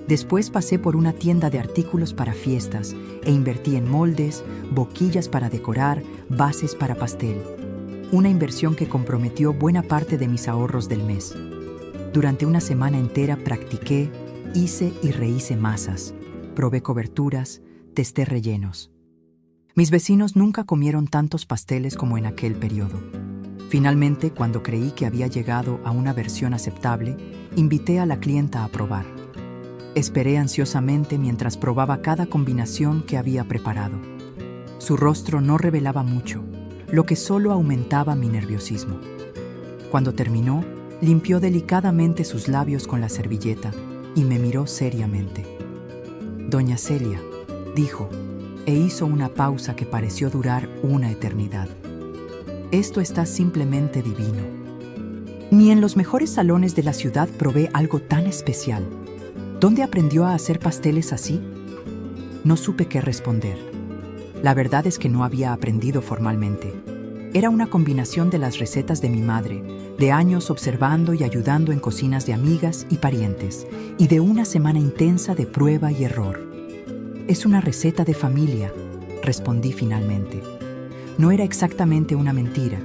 Después pasé por una tienda de artículos para fiestas e invertí en moldes, boquillas para decorar, bases para pastel. Una inversión que comprometió buena parte de mis ahorros del mes. Durante una semana entera practiqué, hice y rehice masas, probé coberturas, testé rellenos. Mis vecinos nunca comieron tantos pasteles como en aquel periodo. Finalmente, cuando creí que había llegado a una versión aceptable, invité a la clienta a probar. Esperé ansiosamente mientras probaba cada combinación que había preparado. Su rostro no revelaba mucho, lo que solo aumentaba mi nerviosismo. Cuando terminó, limpió delicadamente sus labios con la servilleta y me miró seriamente. «Doña Celia», dijo, e hizo una pausa que pareció durar una eternidad. «Esto está simplemente divino. Ni en los mejores salones de la ciudad probé algo tan especial. ¿Dónde aprendió a hacer pasteles así?» No supe qué responder. La verdad es que no había aprendido formalmente. Era una combinación de las recetas de mi madre, de años observando y ayudando en cocinas de amigas y parientes, y de una semana intensa de prueba y error. «Es una receta de familia», respondí finalmente. No era exactamente una mentira.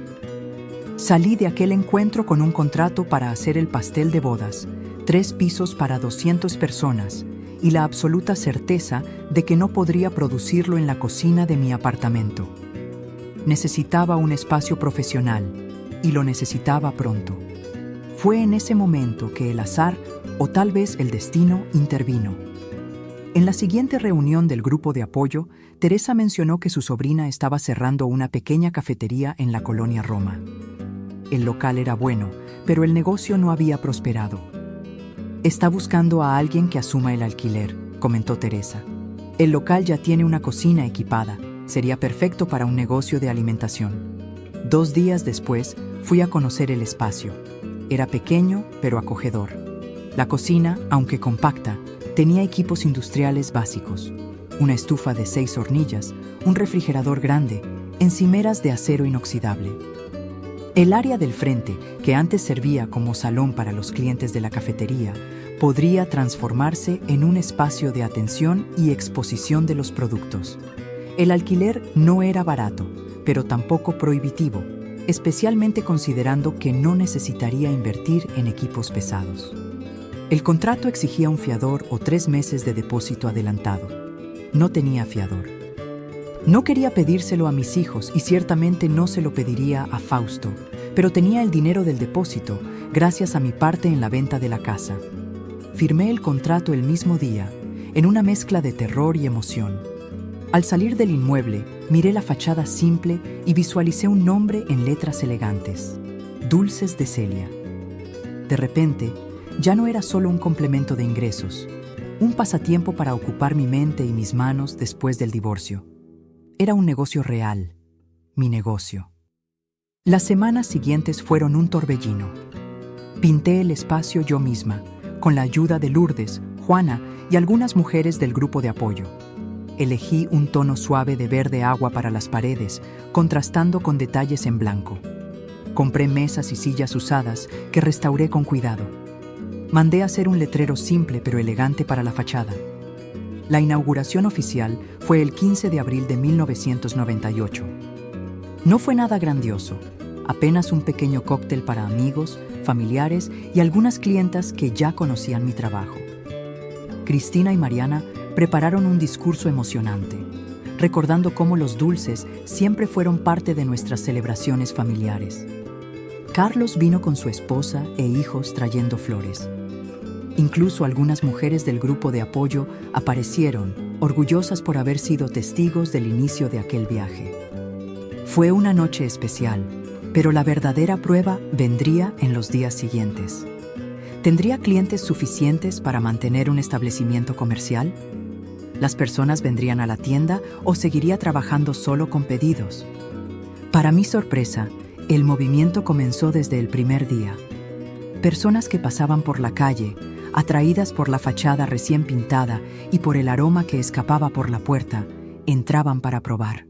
Salí de aquel encuentro con un contrato para hacer el pastel de bodas, 3 pisos para 200 personas, y la absoluta certeza de que no podría producirlo en la cocina de mi apartamento. Necesitaba un espacio profesional, y lo necesitaba pronto. Fue en ese momento que el azar, o tal vez el destino, intervino. En la siguiente reunión del grupo de apoyo, Teresa mencionó que su sobrina estaba cerrando una pequeña cafetería en la colonia Roma. El local era bueno, pero el negocio no había prosperado. «Está buscando a alguien que asuma el alquiler», comentó Teresa. «El local ya tiene una cocina equipada. Sería perfecto para un negocio de alimentación». 2 días después, fui a conocer el espacio. Era pequeño, pero acogedor. La cocina, aunque compacta, tenía equipos industriales básicos. Una estufa de 6 hornillas, un refrigerador grande, encimeras de acero inoxidable. El área del frente, que antes servía como salón para los clientes de la cafetería, podría transformarse en un espacio de atención y exposición de los productos. El alquiler no era barato, pero tampoco prohibitivo, especialmente considerando que no necesitaría invertir en equipos pesados. El contrato exigía un fiador o 3 meses de depósito adelantado. No tenía fiador. No quería pedírselo a mis hijos y ciertamente no se lo pediría a Fausto, pero tenía el dinero del depósito gracias a mi parte en la venta de la casa. Firmé el contrato el mismo día, en una mezcla de terror y emoción. Al salir del inmueble, miré la fachada simple y visualicé un nombre en letras elegantes: Dulces de Celia. De repente, ya no era solo un complemento de ingresos, un pasatiempo para ocupar mi mente y mis manos después del divorcio. Era un negocio real, mi negocio. Las semanas siguientes fueron un torbellino. Pinté el espacio yo misma, con la ayuda de Lourdes, Juana y algunas mujeres del grupo de apoyo. Elegí un tono suave de verde agua para las paredes, contrastando con detalles en blanco. Compré mesas y sillas usadas que restauré con cuidado. Mandé hacer un letrero simple pero elegante para la fachada. La inauguración oficial fue el 15 de abril de 1998. No fue nada grandioso, apenas un pequeño cóctel para amigos, familiares y algunas clientas que ya conocían mi trabajo. Cristina y Mariana prepararon un discurso emocionante, recordando cómo los dulces siempre fueron parte de nuestras celebraciones familiares. Carlos vino con su esposa e hijos trayendo flores. Incluso algunas mujeres del grupo de apoyo aparecieron, orgullosas por haber sido testigos del inicio de aquel viaje. Fue una noche especial, pero la verdadera prueba vendría en los días siguientes. ¿Tendría clientes suficientes para mantener un establecimiento comercial? ¿Las personas vendrían a la tienda o seguiría trabajando solo con pedidos? Para mi sorpresa, el movimiento comenzó desde el primer día. Personas que pasaban por la calle, atraídas por la fachada recién pintada y por el aroma que escapaba por la puerta, entraban para probar.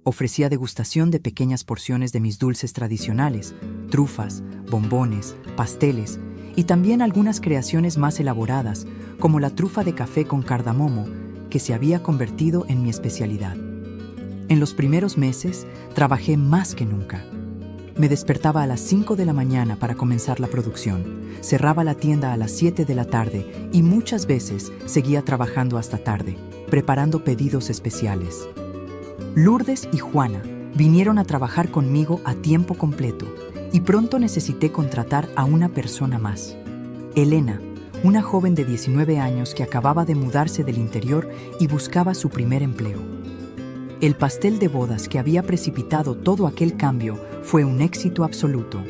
Ofrecía degustación de pequeñas porciones de mis dulces tradicionales, trufas, bombones, pasteles y también algunas creaciones más elaboradas, como la trufa de café con cardamomo, que se había convertido en mi especialidad. En los primeros meses, trabajé más que nunca. Me despertaba a las 5 de la mañana para comenzar la producción, cerraba la tienda a las 7 de la tarde y muchas veces seguía trabajando hasta tarde, preparando pedidos especiales. Lourdes y Juana vinieron a trabajar conmigo a tiempo completo y pronto necesité contratar a una persona más. Elena, una joven de 19 años que acababa de mudarse del interior y buscaba su primer empleo. El pastel de bodas que había precipitado todo aquel cambio fue un éxito absoluto.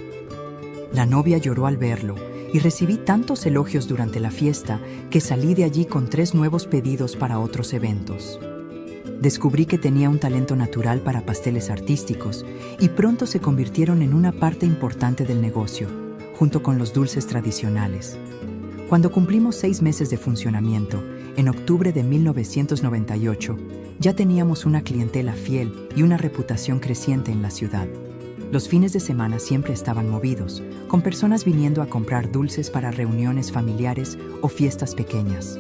La novia lloró al verlo y recibí tantos elogios durante la fiesta que salí de allí con 3 nuevos pedidos para otros eventos. Descubrí que tenía un talento natural para pasteles artísticos y pronto se convirtieron en una parte importante del negocio, junto con los dulces tradicionales. Cuando cumplimos 6 meses de funcionamiento, en octubre de 1998, ya teníamos una clientela fiel y una reputación creciente en la ciudad. Los fines de semana siempre estaban movidos, con personas viniendo a comprar dulces para reuniones familiares o fiestas pequeñas.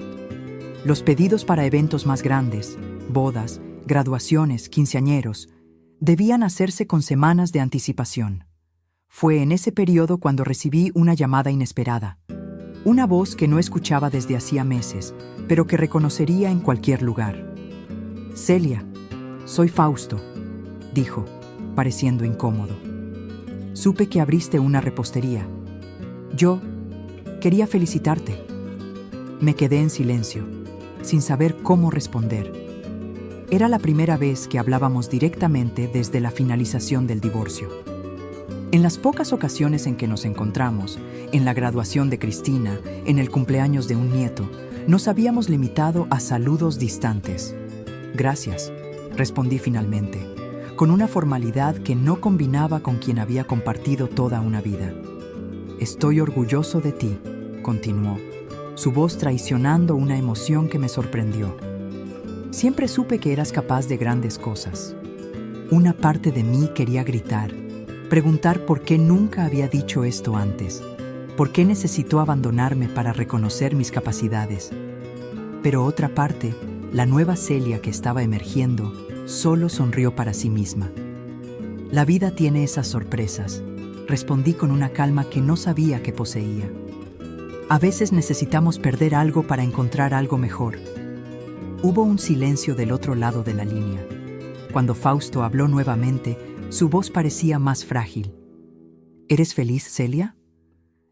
Los pedidos para eventos más grandes, bodas, graduaciones, quinceañeros, debían hacerse con semanas de anticipación. Fue en ese periodo cuando recibí una llamada inesperada. Una voz que no escuchaba desde hacía meses, pero que reconocería en cualquier lugar. «Celia, soy Fausto», dijo, pareciendo incómodo. «Supe que abriste una repostería. Yo quería felicitarte». Me quedé en silencio, sin saber cómo responder. Era la primera vez que hablábamos directamente desde la finalización del divorcio. En las pocas ocasiones en que nos encontramos, en la graduación de Cristina, en el cumpleaños de un nieto, nos habíamos limitado a saludos distantes. «Gracias», respondí finalmente, con una formalidad que no combinaba con quien había compartido toda una vida. «Estoy orgulloso de ti», continuó, su voz traicionando una emoción que me sorprendió. «Siempre supe que eras capaz de grandes cosas». Una parte de mí quería gritar, preguntar por qué nunca había dicho esto antes, por qué necesitó abandonarme para reconocer mis capacidades. Pero otra parte, la nueva Celia que estaba emergiendo, solo sonrió para sí misma. «La vida tiene esas sorpresas», respondí con una calma que no sabía que poseía. «A veces necesitamos perder algo para encontrar algo mejor». Hubo un silencio del otro lado de la línea. Cuando Fausto habló nuevamente, su voz parecía más frágil. ¿Eres feliz, Celia?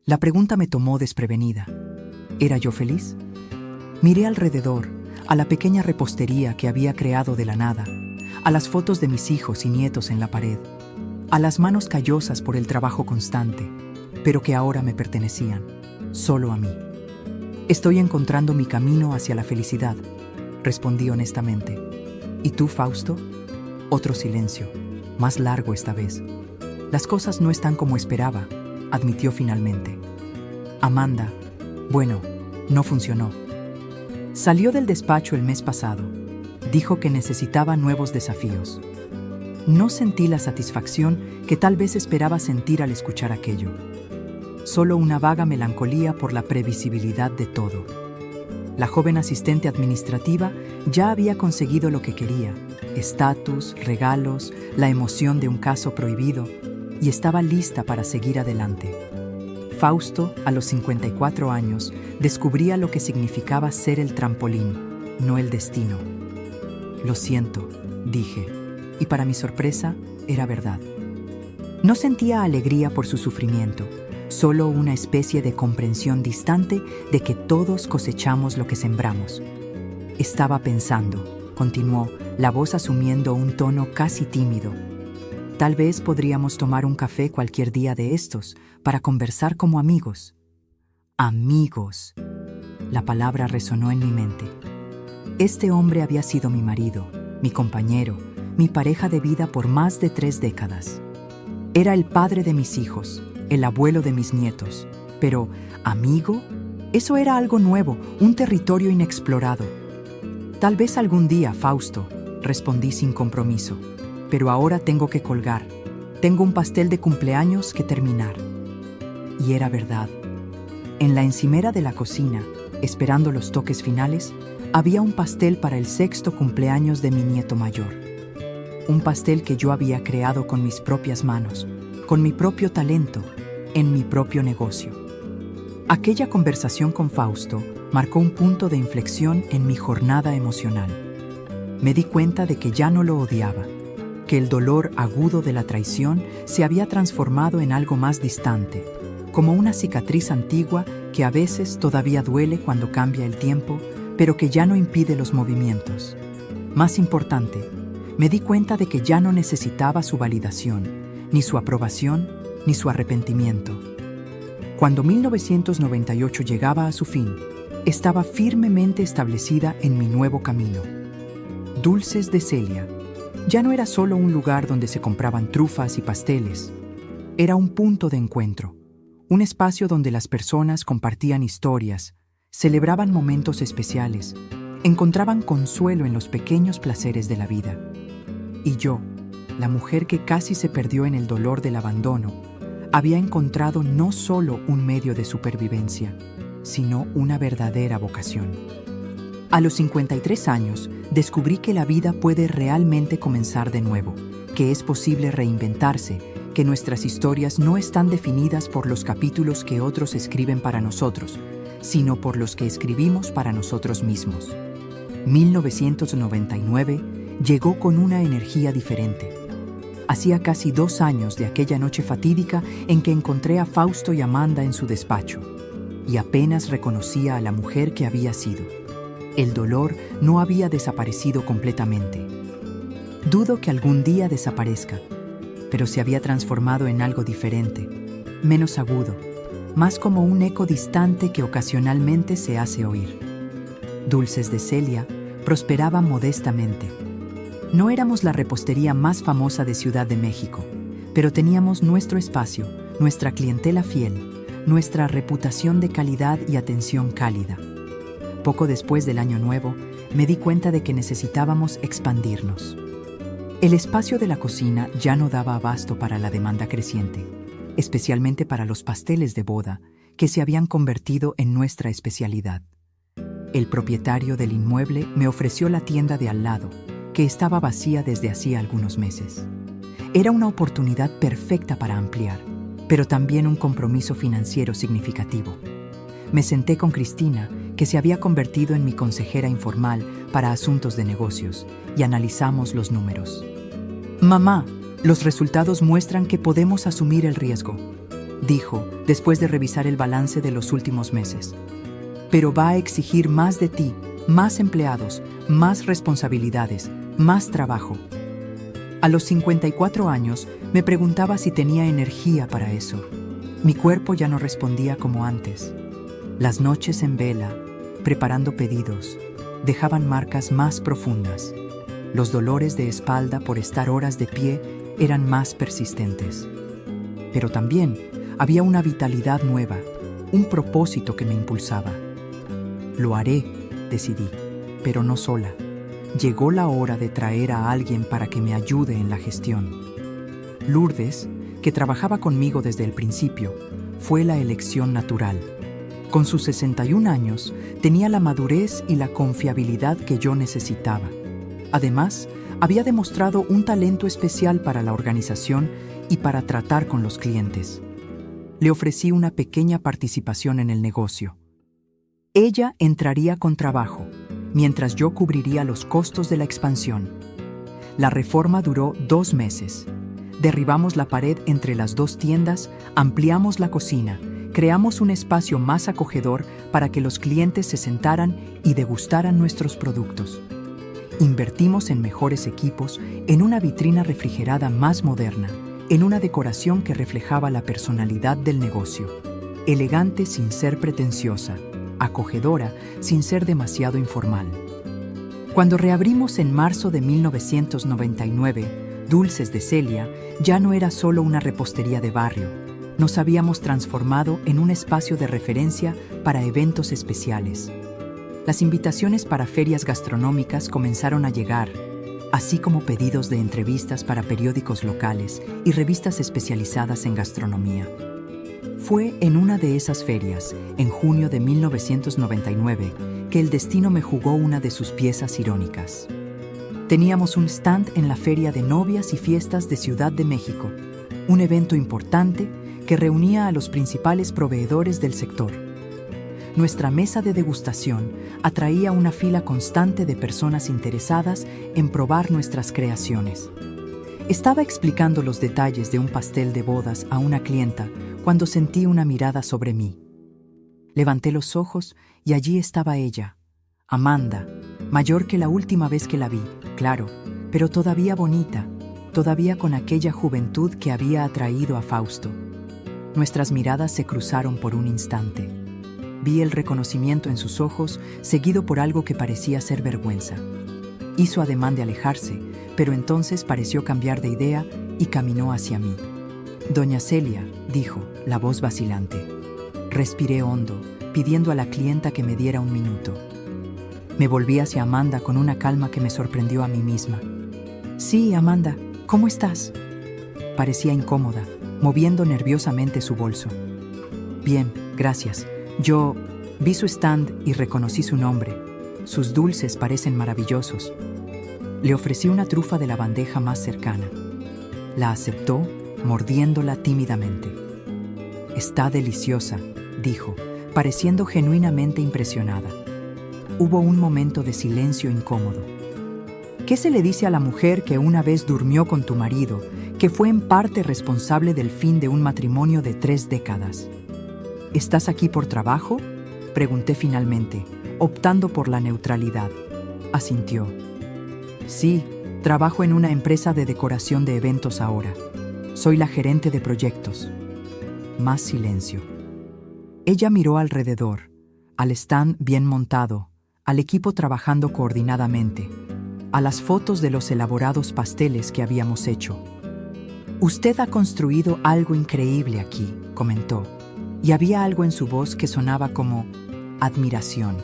La pregunta me tomó desprevenida. ¿Era yo feliz? Miré alrededor, a la pequeña repostería que había creado de la nada, a las fotos de mis hijos y nietos en la pared, a las manos callosas por el trabajo constante, pero que ahora me pertenecían, solo a mí. Estoy encontrando mi camino hacia la felicidad, respondí honestamente. ¿Y tú, Fausto? Otro silencio, más largo esta vez. Las cosas no están como esperaba, admitió finalmente. Amanda, bueno, no funcionó. Salió del despacho el mes pasado. Dijo que necesitaba nuevos desafíos. No sentí la satisfacción que tal vez esperaba sentir al escuchar aquello. Solo una vaga melancolía por la previsibilidad de todo. La joven asistente administrativa ya había conseguido lo que quería: estatus, regalos, la emoción de un caso prohibido, y estaba lista para seguir adelante. Fausto, a los 54 años, descubría lo que significaba ser el trampolín, no el destino. Lo siento, dije, y para mi sorpresa, era verdad. No sentía alegría por su sufrimiento, solo una especie de comprensión distante de que todos cosechamos lo que sembramos. Estaba pensando, continuó, la voz asumiendo un tono casi tímido. Tal vez podríamos tomar un café cualquier día de estos, para conversar como amigos. Amigos. La palabra resonó en mi mente. Este hombre había sido mi marido, mi compañero, mi pareja de vida por más de 3 décadas. Era el padre de mis hijos, el abuelo de mis nietos. Pero, ¿amigo? Eso era algo nuevo, un territorio inexplorado. Tal vez algún día, Fausto, respondí sin compromiso. Pero ahora tengo que colgar. Tengo un pastel de cumpleaños que terminar. Y era verdad. En la encimera de la cocina, esperando los toques finales, había un pastel para el 6º cumpleaños de mi nieto mayor. Un pastel que yo había creado con mis propias manos, con mi propio talento, en mi propio negocio. Aquella conversación con Fausto marcó un punto de inflexión en mi jornada emocional. Me di cuenta de que ya no lo odiaba, que el dolor agudo de la traición se había transformado en algo más distante, como una cicatriz antigua que a veces todavía duele cuando cambia el tiempo, pero que ya no impide los movimientos. Más importante, me di cuenta de que ya no necesitaba su validación, ni su aprobación, ni su arrepentimiento. Cuando 1998 llegaba a su fin, estaba firmemente establecida en mi nuevo camino. Dulces de Celia ya no era solo un lugar donde se compraban trufas y pasteles. Era un punto de encuentro, un espacio donde las personas compartían historias, celebraban momentos especiales, encontraban consuelo en los pequeños placeres de la vida. Y yo, la mujer que casi se perdió en el dolor del abandono, había encontrado no solo un medio de supervivencia, sino una verdadera vocación. A los 53 años, descubrí que la vida puede realmente comenzar de nuevo, que es posible reinventarse, que nuestras historias no están definidas por los capítulos que otros escriben para nosotros, sino por los que escribimos para nosotros mismos. 1999 llegó con una energía diferente. Hacía casi 2 años de aquella noche fatídica en que encontré a Fausto y Amanda en su despacho, y apenas reconocía a la mujer que había sido. El dolor no había desaparecido completamente. Dudo que algún día desaparezca, pero se había transformado en algo diferente, menos agudo, más como un eco distante que ocasionalmente se hace oír. Dulces de Celia prosperaba modestamente. No éramos la repostería más famosa de Ciudad de México, pero teníamos nuestro espacio, nuestra clientela fiel, nuestra reputación de calidad y atención cálida. Poco después del Año Nuevo, me di cuenta de que necesitábamos expandirnos. El espacio de la cocina ya no daba abasto para la demanda creciente, especialmente para los pasteles de boda, que se habían convertido en nuestra especialidad. El propietario del inmueble me ofreció la tienda de al lado, que estaba vacía desde hacía algunos meses. Era una oportunidad perfecta para ampliar, pero también un compromiso financiero significativo. Me senté con Cristina, que se había convertido en mi consejera informal para asuntos de negocios, y analizamos los números. «Mamá, los resultados muestran que podemos asumir el riesgo», dijo después de revisar el balance de los últimos meses. «Pero va a exigir más de ti, más empleados, más responsabilidades, más trabajo». A los 54 años me preguntaba si tenía energía para eso. Mi cuerpo ya no respondía como antes. Las noches en vela, preparando pedidos, dejaban marcas más profundas. Los dolores de espalda por estar horas de pie eran más persistentes. Pero también había una vitalidad nueva, un propósito que me impulsaba. «Lo haré», decidí, pero no sola. Llegó la hora de traer a alguien para que me ayude en la gestión. Lourdes, que trabajaba conmigo desde el principio, fue la elección natural. Con sus 61 años, tenía la madurez y la confiabilidad que yo necesitaba. Además, había demostrado un talento especial para la organización y para tratar con los clientes. Le ofrecí una pequeña participación en el negocio. Ella entraría con trabajo, mientras yo cubriría los costos de la expansión. La reforma duró 2 meses. Derribamos la pared entre las 2 tiendas, ampliamos la cocina, creamos un espacio más acogedor para que los clientes se sentaran y degustaran nuestros productos. Invertimos en mejores equipos, en una vitrina refrigerada más moderna, en una decoración que reflejaba la personalidad del negocio. Elegante sin ser pretenciosa, acogedora sin ser demasiado informal. Cuando reabrimos en marzo de 1999, Dulces de Celia ya no era solo una repostería de barrio. Nos habíamos transformado en un espacio de referencia para eventos especiales. Las invitaciones para ferias gastronómicas comenzaron a llegar, así como pedidos de entrevistas para periódicos locales y revistas especializadas en gastronomía. Fue en una de esas ferias, en junio de 1999, que el destino me jugó una de sus piezas irónicas. Teníamos un stand en la Feria de Novias y Fiestas de Ciudad de México, un evento importante que reunía a los principales proveedores del sector. Nuestra mesa de degustación atraía una fila constante de personas interesadas en probar nuestras creaciones. Estaba explicando los detalles de un pastel de bodas a una clienta cuando sentí una mirada sobre mí. Levanté los ojos y allí estaba ella, Amanda, mayor que la última vez que la vi, claro, pero todavía bonita, todavía con aquella juventud que había atraído a Fausto. Nuestras miradas se cruzaron por un instante. Vi el reconocimiento en sus ojos, seguido por algo que parecía ser vergüenza. Hizo ademán de alejarse, pero entonces pareció cambiar de idea y caminó hacia mí. «Doña Celia», dijo, la voz vacilante. Respiré hondo, pidiendo a la clienta que me diera un minuto. Me volví hacia Amanda con una calma que me sorprendió a mí misma. «Sí, Amanda, ¿cómo estás?». Parecía incómoda, moviendo nerviosamente su bolso. «Bien, gracias. Yo vi su stand y reconocí su nombre. Sus dulces parecen maravillosos». Le ofrecí una trufa de la bandeja más cercana. La aceptó, mordiéndola tímidamente. «Está deliciosa», dijo, pareciendo genuinamente impresionada. Hubo un momento de silencio incómodo. «¿Qué se le dice a la mujer que una vez durmió con tu marido, que fue en parte responsable del fin de un matrimonio de 3 décadas? ¿Estás aquí por trabajo?», pregunté finalmente, optando por la neutralidad. Asintió. «Sí, trabajo en una empresa de decoración de eventos ahora. Soy la gerente de proyectos». Más silencio. Ella miró alrededor, al stand bien montado, al equipo trabajando coordinadamente, a las fotos de los elaborados pasteles que habíamos hecho. «Usted ha construido algo increíble aquí», comentó, y había algo en su voz que sonaba como admiración.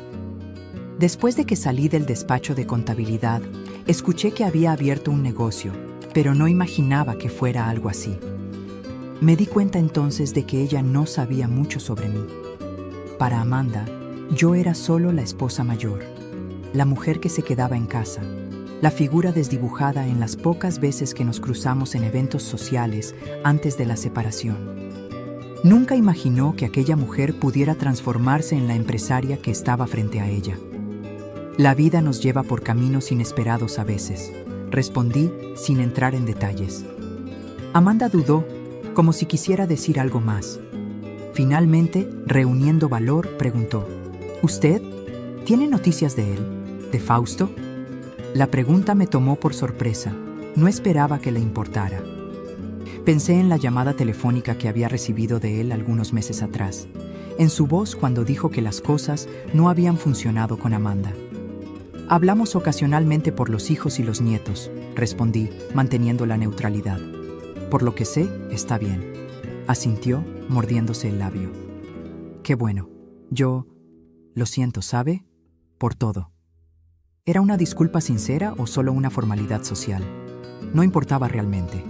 Después de que salí del despacho de contabilidad, escuché que había abierto un negocio, pero no imaginaba que fuera algo así. Me di cuenta entonces de que ella no sabía mucho sobre mí. Para Amanda, yo era solo la esposa mayor, la mujer que se quedaba en casa, la figura desdibujada en las pocas veces que nos cruzamos en eventos sociales antes de la separación. Nunca imaginó que aquella mujer pudiera transformarse en la empresaria que estaba frente a ella. La vida nos lleva por caminos inesperados a veces, respondí sin entrar en detalles. Amanda dudó, como si quisiera decir algo más. Finalmente, reuniendo valor, preguntó: ¿Usted tiene noticias de él, de Fausto? La pregunta me tomó por sorpresa. No esperaba que le importara. Pensé en la llamada telefónica que había recibido de él algunos meses atrás, en su voz cuando dijo que las cosas no habían funcionado con Amanda. Hablamos ocasionalmente por los hijos y los nietos, respondí, manteniendo la neutralidad. Por lo que sé, está bien. Asintió, mordiéndose el labio. Qué bueno. Yo lo siento, ¿sabe? Por todo. ¿Era una disculpa sincera o solo una formalidad social? No importaba realmente.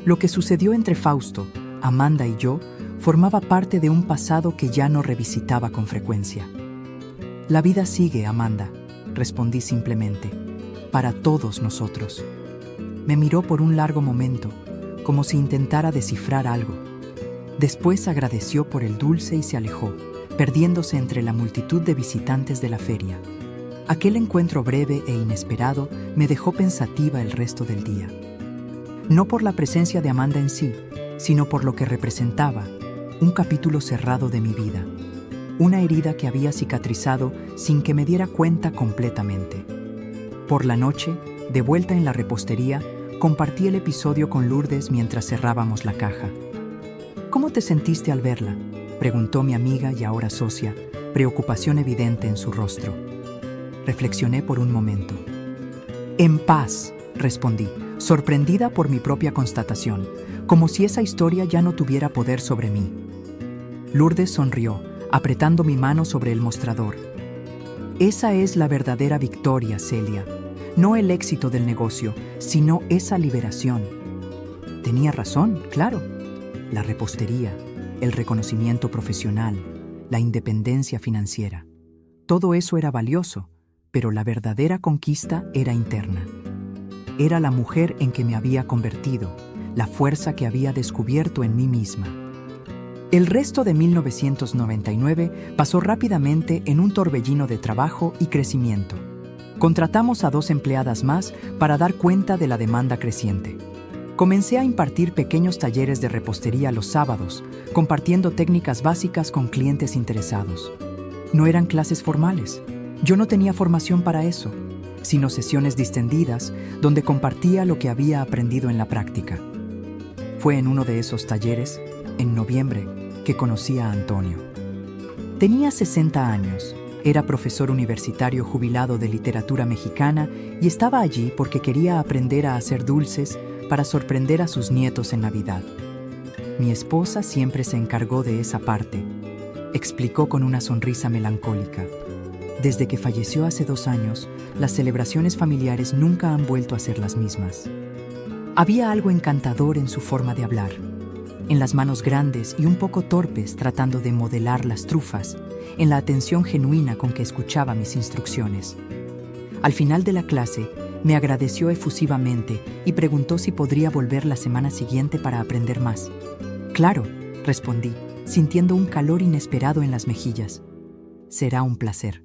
Lo que sucedió entre Fausto, Amanda y yo formaba parte de un pasado que ya no revisitaba con frecuencia. La vida sigue, Amanda, respondí simplemente, para todos nosotros. Me miró por un largo momento, como si intentara descifrar algo. Después agradeció por el dulce y se alejó, perdiéndose entre la multitud de visitantes de la feria. Aquel encuentro breve e inesperado me dejó pensativa el resto del día. No por la presencia de Amanda en sí, sino por lo que representaba, un capítulo cerrado de mi vida, una herida que había cicatrizado sin que me diera cuenta completamente. Por la noche, de vuelta en la repostería, compartí el episodio con Lourdes mientras cerrábamos la caja. ¿Cómo te sentiste al verla?, preguntó mi amiga y ahora socia, preocupación evidente en su rostro. Reflexioné por un momento. En paz, respondí, sorprendida por mi propia constatación, como si esa historia ya no tuviera poder sobre mí. Lourdes sonrió, apretando mi mano sobre el mostrador. Esa es la verdadera victoria, Celia. No el éxito del negocio, sino esa liberación. Tenía razón, claro. La repostería, el reconocimiento profesional, la independencia financiera. Todo eso era valioso, pero la verdadera conquista era interna. Era la mujer en que me había convertido, la fuerza que había descubierto en mí misma. El resto de 1999 pasó rápidamente en un torbellino de trabajo y crecimiento. Contratamos a 2 empleadas más para dar cuenta de la demanda creciente. Comencé a impartir pequeños talleres de repostería los sábados, compartiendo técnicas básicas con clientes interesados. No eran clases formales. Yo no tenía formación para eso, sino sesiones distendidas donde compartía lo que había aprendido en la práctica. Fue en uno de esos talleres, en noviembre, que conocí a Antonio. Tenía 60 años, era profesor universitario jubilado de literatura mexicana y estaba allí porque quería aprender a hacer dulces para sorprender a sus nietos en Navidad. Mi esposa siempre se encargó de esa parte, explicó con una sonrisa melancólica. Desde que falleció hace 2 años, las celebraciones familiares nunca han vuelto a ser las mismas. Había algo encantador en su forma de hablar, en las manos grandes y un poco torpes tratando de modelar las trufas, en la atención genuina con que escuchaba mis instrucciones. Al final de la clase, me agradeció efusivamente y preguntó si podría volver la semana siguiente para aprender más. Claro, respondí, sintiendo un calor inesperado en las mejillas. Será un placer.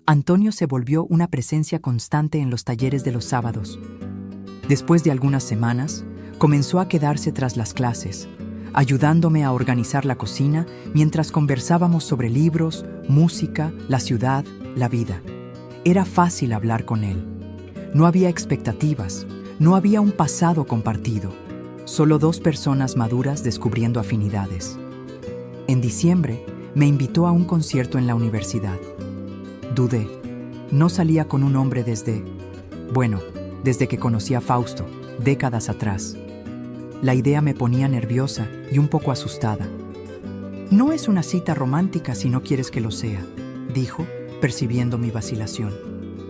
Antonio se volvió una presencia constante en los talleres de los sábados. Después de algunas semanas, comenzó a quedarse tras las clases, ayudándome a organizar la cocina mientras conversábamos sobre libros, música, la ciudad, la vida. Era fácil hablar con él. No había expectativas, no había un pasado compartido, solo 2 personas maduras descubriendo afinidades. En diciembre, me invitó a un concierto en la universidad. Dudé. No salía con un hombre desde que conocí a Fausto, décadas atrás. La idea me ponía nerviosa y un poco asustada. No es una cita romántica si no quieres que lo sea, dijo, percibiendo mi vacilación.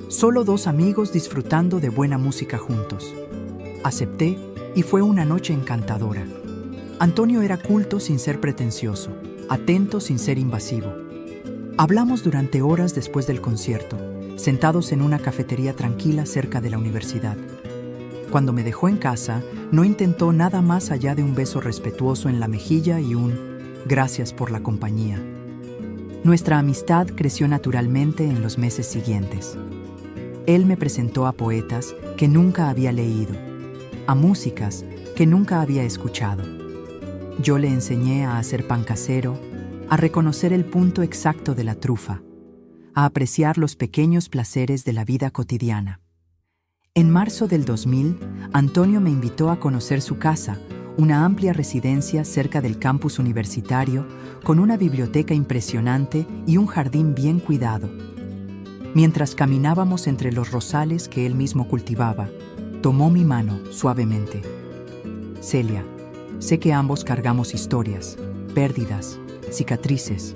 Solo 2 amigos disfrutando de buena música juntos. Acepté y fue una noche encantadora. Antonio era culto sin ser pretencioso, atento sin ser invasivo. Hablamos durante horas después del concierto, sentados en una cafetería tranquila cerca de la universidad. Cuando me dejó en casa, no intentó nada más allá de un beso respetuoso en la mejilla y un Gracias por la compañía. Nuestra amistad creció naturalmente en los meses siguientes. Él me presentó a poetas que nunca había leído, a músicas que nunca había escuchado. Yo le enseñé a hacer pan casero, a reconocer el punto exacto de la trufa, a apreciar los pequeños placeres de la vida cotidiana. En marzo del 2000, Antonio me invitó a conocer su casa, una amplia residencia cerca del campus universitario, con una biblioteca impresionante y un jardín bien cuidado. Mientras caminábamos entre los rosales que él mismo cultivaba, tomó mi mano suavemente. Celia, sé que ambos cargamos historias, pérdidas, cicatrices.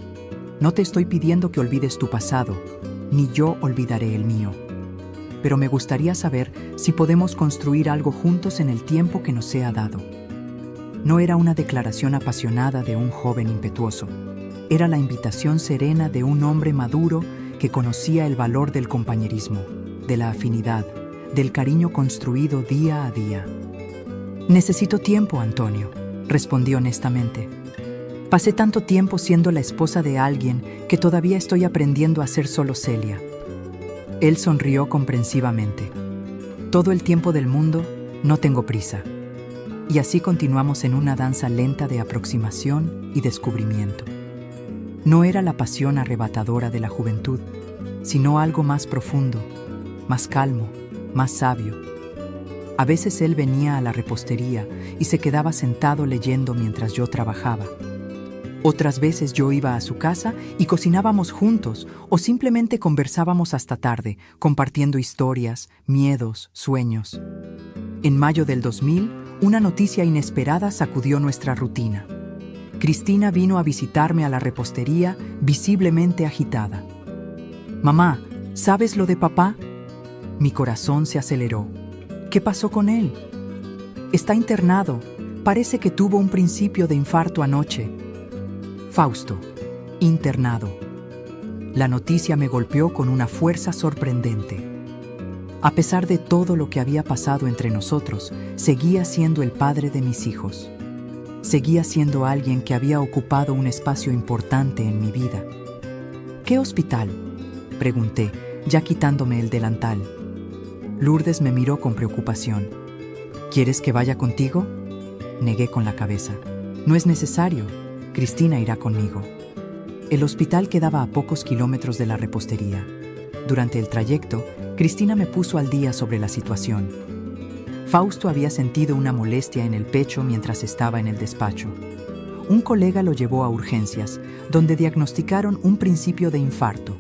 No te estoy pidiendo que olvides tu pasado, ni yo olvidaré el mío. Pero me gustaría saber si podemos construir algo juntos en el tiempo que nos sea dado. No era una declaración apasionada de un joven impetuoso. Era la invitación serena de un hombre maduro que conocía el valor del compañerismo, de la afinidad, del cariño construido día a día. Necesito tiempo, Antonio, respondí honestamente. Pasé tanto tiempo siendo la esposa de alguien que todavía estoy aprendiendo a ser solo Celia. Él sonrió comprensivamente. Todo el tiempo del mundo, no tengo prisa. Y así continuamos en una danza lenta de aproximación y descubrimiento. No era la pasión arrebatadora de la juventud, sino algo más profundo, más calmo, más sabio. A veces él venía a la repostería y se quedaba sentado leyendo mientras yo trabajaba. Otras veces yo iba a su casa y cocinábamos juntos o simplemente conversábamos hasta tarde, compartiendo historias, miedos, sueños. En mayo del 2000, una noticia inesperada sacudió nuestra rutina. Cristina vino a visitarme a la repostería, visiblemente agitada. «Mamá, ¿sabes lo de papá?» Mi corazón se aceleró. ¿Qué pasó con él? Está internado. Parece que tuvo un principio de infarto anoche. Fausto, internado. La noticia me golpeó con una fuerza sorprendente. A pesar de todo lo que había pasado entre nosotros, seguía siendo el padre de mis hijos. Seguía siendo alguien que había ocupado un espacio importante en mi vida. ¿Qué hospital?, pregunté, ya quitándome el delantal. Lourdes me miró con preocupación. ¿Quieres que vaya contigo?, negué con la cabeza. No es necesario. Cristina irá conmigo. El hospital quedaba a pocos kilómetros de la repostería. Durante el trayecto, Cristina me puso al día sobre la situación. Fausto había sentido una molestia en el pecho mientras estaba en el despacho. Un colega lo llevó a urgencias, donde diagnosticaron un principio de infarto.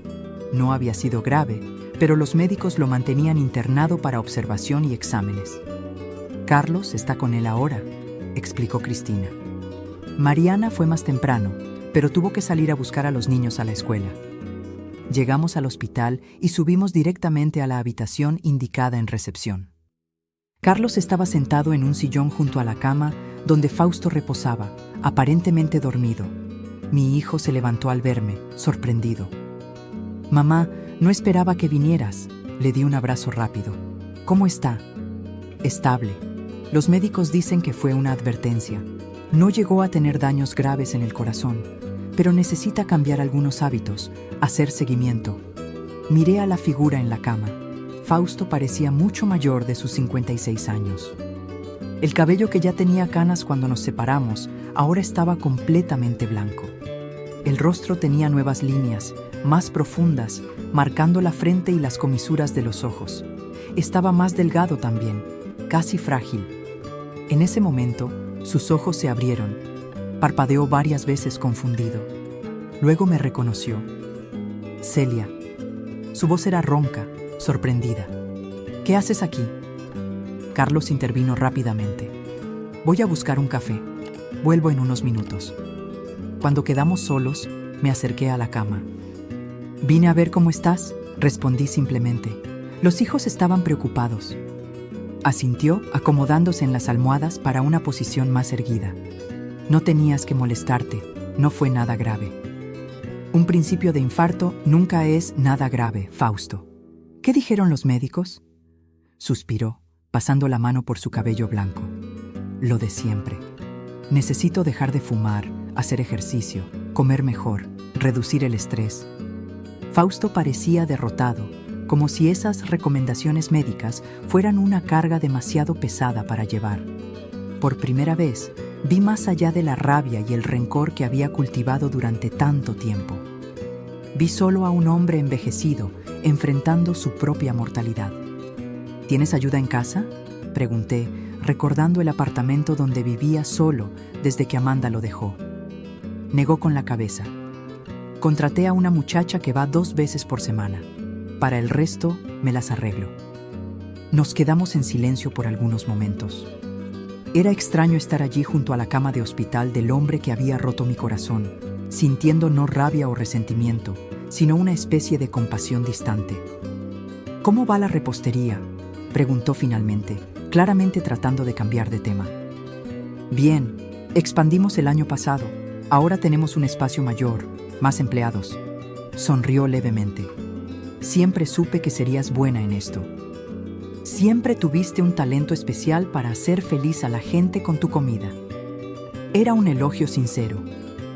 No había sido grave, pero los médicos lo mantenían internado para observación y exámenes. Carlos está con él ahora, explicó Cristina. Mariana fue más temprano, pero tuvo que salir a buscar a los niños a la escuela. Llegamos al hospital y subimos directamente a la habitación indicada en recepción. Carlos estaba sentado en un sillón junto a la cama, donde Fausto reposaba, aparentemente dormido. Mi hijo se levantó al verme, sorprendido. «Mamá, no esperaba que vinieras», le di un abrazo rápido. «¿Cómo está?» «Estable. Los médicos dicen que fue una advertencia. No llegó a tener daños graves en el corazón, pero necesita cambiar algunos hábitos, hacer seguimiento». Miré a la figura en la cama. Fausto parecía mucho mayor de sus 56 años. El cabello que ya tenía canas cuando nos separamos, ahora estaba completamente blanco. El rostro tenía nuevas líneas, más profundas, marcando la frente y las comisuras de los ojos. Estaba más delgado también, casi frágil. En ese momento, sus ojos se abrieron. Parpadeó varias veces confundido. Luego me reconoció. «Celia». Su voz era ronca, sorprendida. «¿Qué haces aquí?» Carlos intervino rápidamente. «Voy a buscar un café. Vuelvo en unos minutos». Cuando quedamos solos, me acerqué a la cama. «Vine a ver cómo estás», respondí simplemente. Los hijos estaban preocupados. Asintió, acomodándose en las almohadas para una posición más erguida. «No tenías que molestarte, no fue nada grave». «Un principio de infarto nunca es nada grave, Fausto». «¿Qué dijeron los médicos?». Suspiró, pasando la mano por su cabello blanco. «Lo de siempre. Necesito dejar de fumar, hacer ejercicio, comer mejor, reducir el estrés. Fausto parecía derrotado, como si esas recomendaciones médicas fueran una carga demasiado pesada para llevar. Por primera vez, vi más allá de la rabia y el rencor que había cultivado durante tanto tiempo. Vi solo a un hombre envejecido, enfrentando su propia mortalidad. ¿Tienes ayuda en casa?, pregunté, recordando el apartamento donde vivía solo desde que Amanda lo dejó. Negó con la cabeza. Contraté a una muchacha que va 2 veces por semana. Para el resto, me las arreglo. Nos quedamos en silencio por algunos momentos. Era extraño estar allí junto a la cama de hospital del hombre que había roto mi corazón, sintiendo no rabia o resentimiento, sino una especie de compasión distante. ¿Cómo va la repostería?, preguntó finalmente, claramente tratando de cambiar de tema. Bien, expandimos el año pasado. Ahora tenemos un espacio mayor, más empleados. Sonrió levemente. Siempre supe que serías buena en esto. Siempre tuviste un talento especial para hacer feliz a la gente con tu comida. Era un elogio sincero,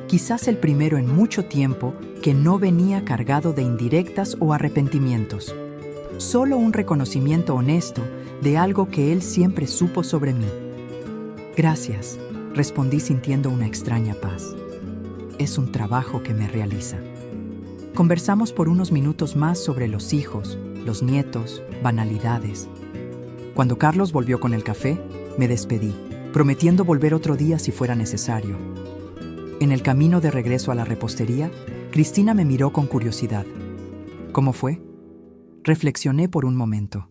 quizás el primero en mucho tiempo que no venía cargado de indirectas o arrepentimientos. Solo un reconocimiento honesto de algo que él siempre supo sobre mí. Gracias, respondí sintiendo una extraña paz. Es un trabajo que me realiza. Conversamos por unos minutos más sobre los hijos, los nietos, banalidades. Cuando Carlos volvió con el café, me despedí, prometiendo volver otro día si fuera necesario. En el camino de regreso a la repostería, Cristina me miró con curiosidad. ¿Cómo fue? Reflexioné por un momento.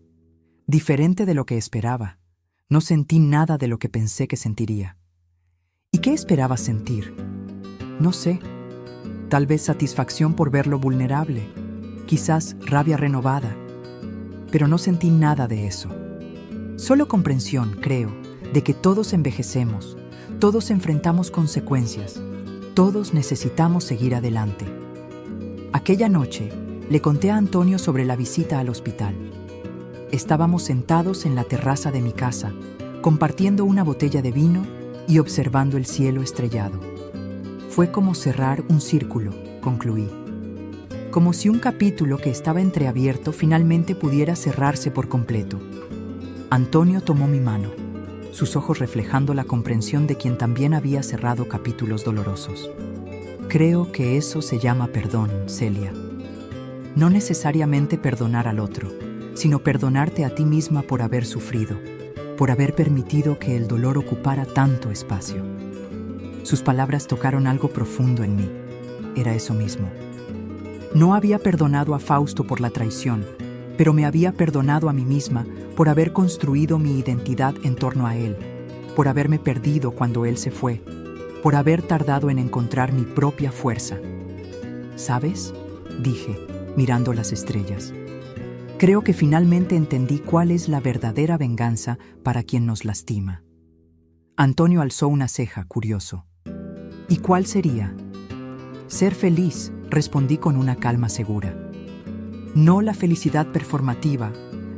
Diferente de lo que esperaba. No sentí nada de lo que pensé que sentiría. ¿Y qué esperabas sentir? No sé. Tal vez satisfacción por verlo vulnerable. Quizás rabia renovada. Pero no sentí nada de eso. Solo comprensión, creo, de que todos envejecemos, todos enfrentamos consecuencias, todos necesitamos seguir adelante. Aquella noche, le conté a Antonio sobre la visita al hospital. Estábamos sentados en la terraza de mi casa, compartiendo una botella de vino y observando el cielo estrellado. Fue como cerrar un círculo, concluí. Como si un capítulo que estaba entreabierto finalmente pudiera cerrarse por completo. Antonio tomó mi mano, sus ojos reflejando la comprensión de quien también había cerrado capítulos dolorosos. Creo que eso se llama perdón, Celia. No necesariamente perdonar al otro, sino perdonarte a ti misma por haber sufrido, por haber permitido que el dolor ocupara tanto espacio. Sus palabras tocaron algo profundo en mí. Era eso mismo. No había perdonado a Fausto por la traición, pero me había perdonado a mí misma por haber construido mi identidad en torno a él, por haberme perdido cuando él se fue, por haber tardado en encontrar mi propia fuerza. ¿Sabes?, dije, mirando las estrellas. Creo que finalmente entendí cuál es la verdadera venganza para quien nos lastima. Antonio alzó una ceja, curioso. ¿Y cuál sería? Ser feliz, respondí con una calma segura. No la felicidad performativa,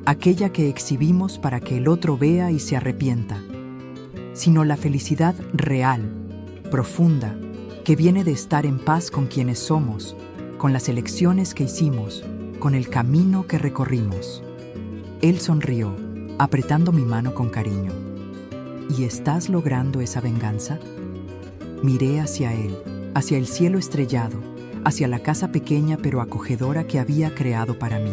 aquella que exhibimos para que el otro vea y se arrepienta, sino la felicidad real, profunda, que viene de estar en paz con quienes somos, con las elecciones que hicimos, con el camino que recorrimos. Él sonrió, apretando mi mano con cariño. ¿Y estás logrando esa venganza? Miré hacia él, hacia el cielo estrellado, hacia la casa pequeña pero acogedora que había creado para mí.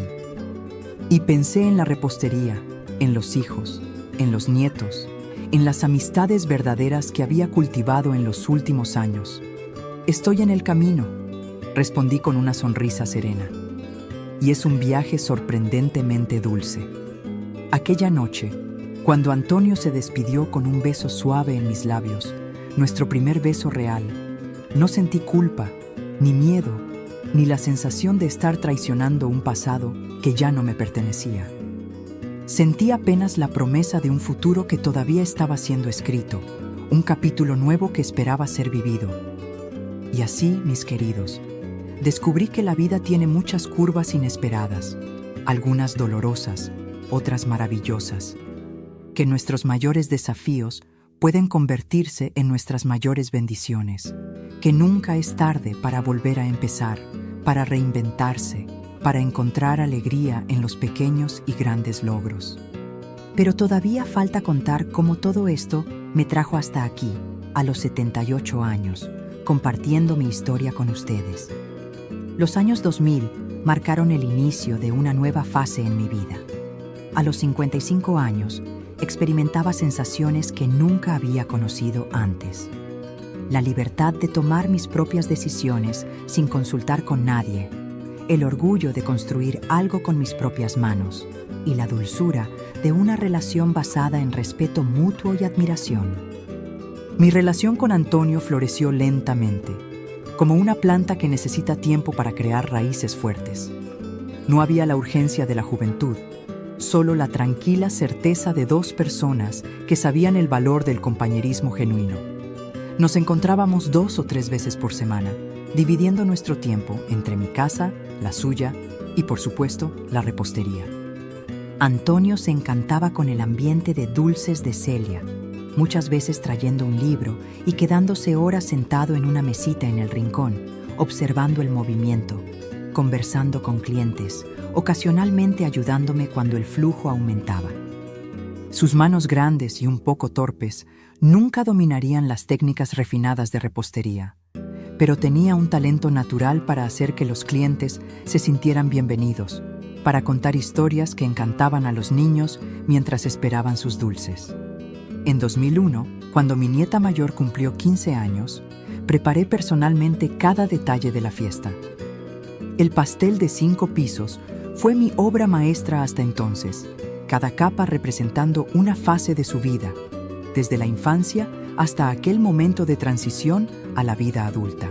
Y pensé en la repostería, en los hijos, en los nietos, en las amistades verdaderas que había cultivado en los últimos años. Estoy en el camino, respondí con una sonrisa serena. Y es un viaje sorprendentemente dulce. Aquella noche, cuando Antonio se despidió con un beso suave en mis labios, nuestro primer beso real, no sentí culpa, ni miedo, ni la sensación de estar traicionando un pasado que ya no me pertenecía. Sentí apenas la promesa de un futuro que todavía estaba siendo escrito, un capítulo nuevo que esperaba ser vivido. Y así, mis queridos, descubrí que la vida tiene muchas curvas inesperadas, algunas dolorosas, otras maravillosas, que nuestros mayores desafíos pueden convertirse en nuestras mayores bendiciones, que nunca es tarde para volver a empezar, para reinventarse, para encontrar alegría en los pequeños y grandes logros. Pero todavía falta contar cómo todo esto me trajo hasta aquí, a los 78 años, compartiendo mi historia con ustedes. Los años 2000 marcaron el inicio de una nueva fase en mi vida. A los 55 años, experimentaba sensaciones que nunca había conocido antes. La libertad de tomar mis propias decisiones sin consultar con nadie, el orgullo de construir algo con mis propias manos y la dulzura de una relación basada en respeto mutuo y admiración. Mi relación con Antonio floreció lentamente, como una planta que necesita tiempo para crear raíces fuertes. No había la urgencia de la juventud, solo la tranquila certeza de dos personas que sabían el valor del compañerismo genuino. Nos encontrábamos 2 o 3 veces por semana, dividiendo nuestro tiempo entre mi casa, la suya y, por supuesto, la repostería. Antonio se encantaba con el ambiente de Dulces de Celia, muchas veces trayendo un libro y quedándose horas sentado en una mesita en el rincón, observando el movimiento, conversando con clientes, ocasionalmente ayudándome cuando el flujo aumentaba. Sus manos grandes y un poco torpes nunca dominarían las técnicas refinadas de repostería, pero tenía un talento natural para hacer que los clientes se sintieran bienvenidos, para contar historias que encantaban a los niños mientras esperaban sus dulces. En 2001, cuando mi nieta mayor cumplió 15 años, preparé personalmente cada detalle de la fiesta. El pastel de 5 pisos fue mi obra maestra hasta entonces, cada capa representando una fase de su vida, desde la infancia hasta aquel momento de transición a la vida adulta.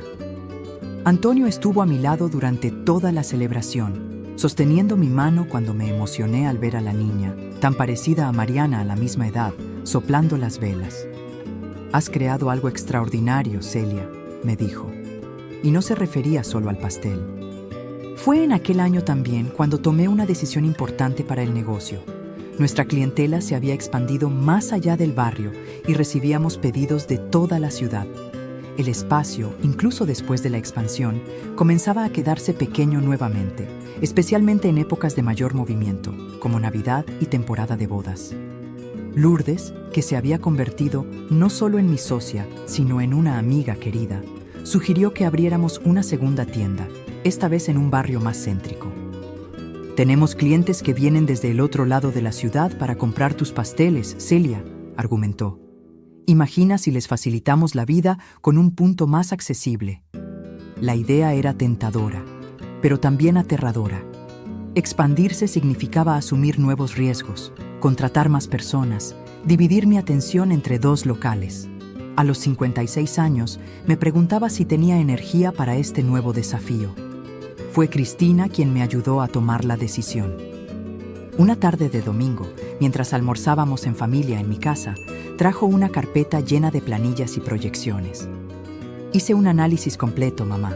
Antonio estuvo a mi lado durante toda la celebración, sosteniendo mi mano cuando me emocioné al ver a la niña, tan parecida a Mariana a la misma edad, soplando las velas. «Has creado algo extraordinario, Celia», me dijo, y no se refería solo al pastel. Fue en aquel año también cuando tomé una decisión importante para el negocio. Nuestra clientela se había expandido más allá del barrio y recibíamos pedidos de toda la ciudad. El espacio, incluso después de la expansión, comenzaba a quedarse pequeño nuevamente, especialmente en épocas de mayor movimiento, como Navidad y temporada de bodas. Lourdes, que se había convertido no solo en mi socia, sino en una amiga querida, sugirió que abriéramos una segunda tienda, esta vez en un barrio más céntrico. «Tenemos clientes que vienen desde el otro lado de la ciudad para comprar tus pasteles, Celia», argumentó. «Imagina si les facilitamos la vida con un punto más accesible». La idea era tentadora, pero también aterradora. Expandirse significaba asumir nuevos riesgos, contratar más personas, dividir mi atención entre 2 locales. A los 56 años, me preguntaba si tenía energía para este nuevo desafío. Fue Cristina quien me ayudó a tomar la decisión. Una tarde de domingo, mientras almorzábamos en familia en mi casa, trajo una carpeta llena de planillas y proyecciones. «Hice un análisis completo, mamá.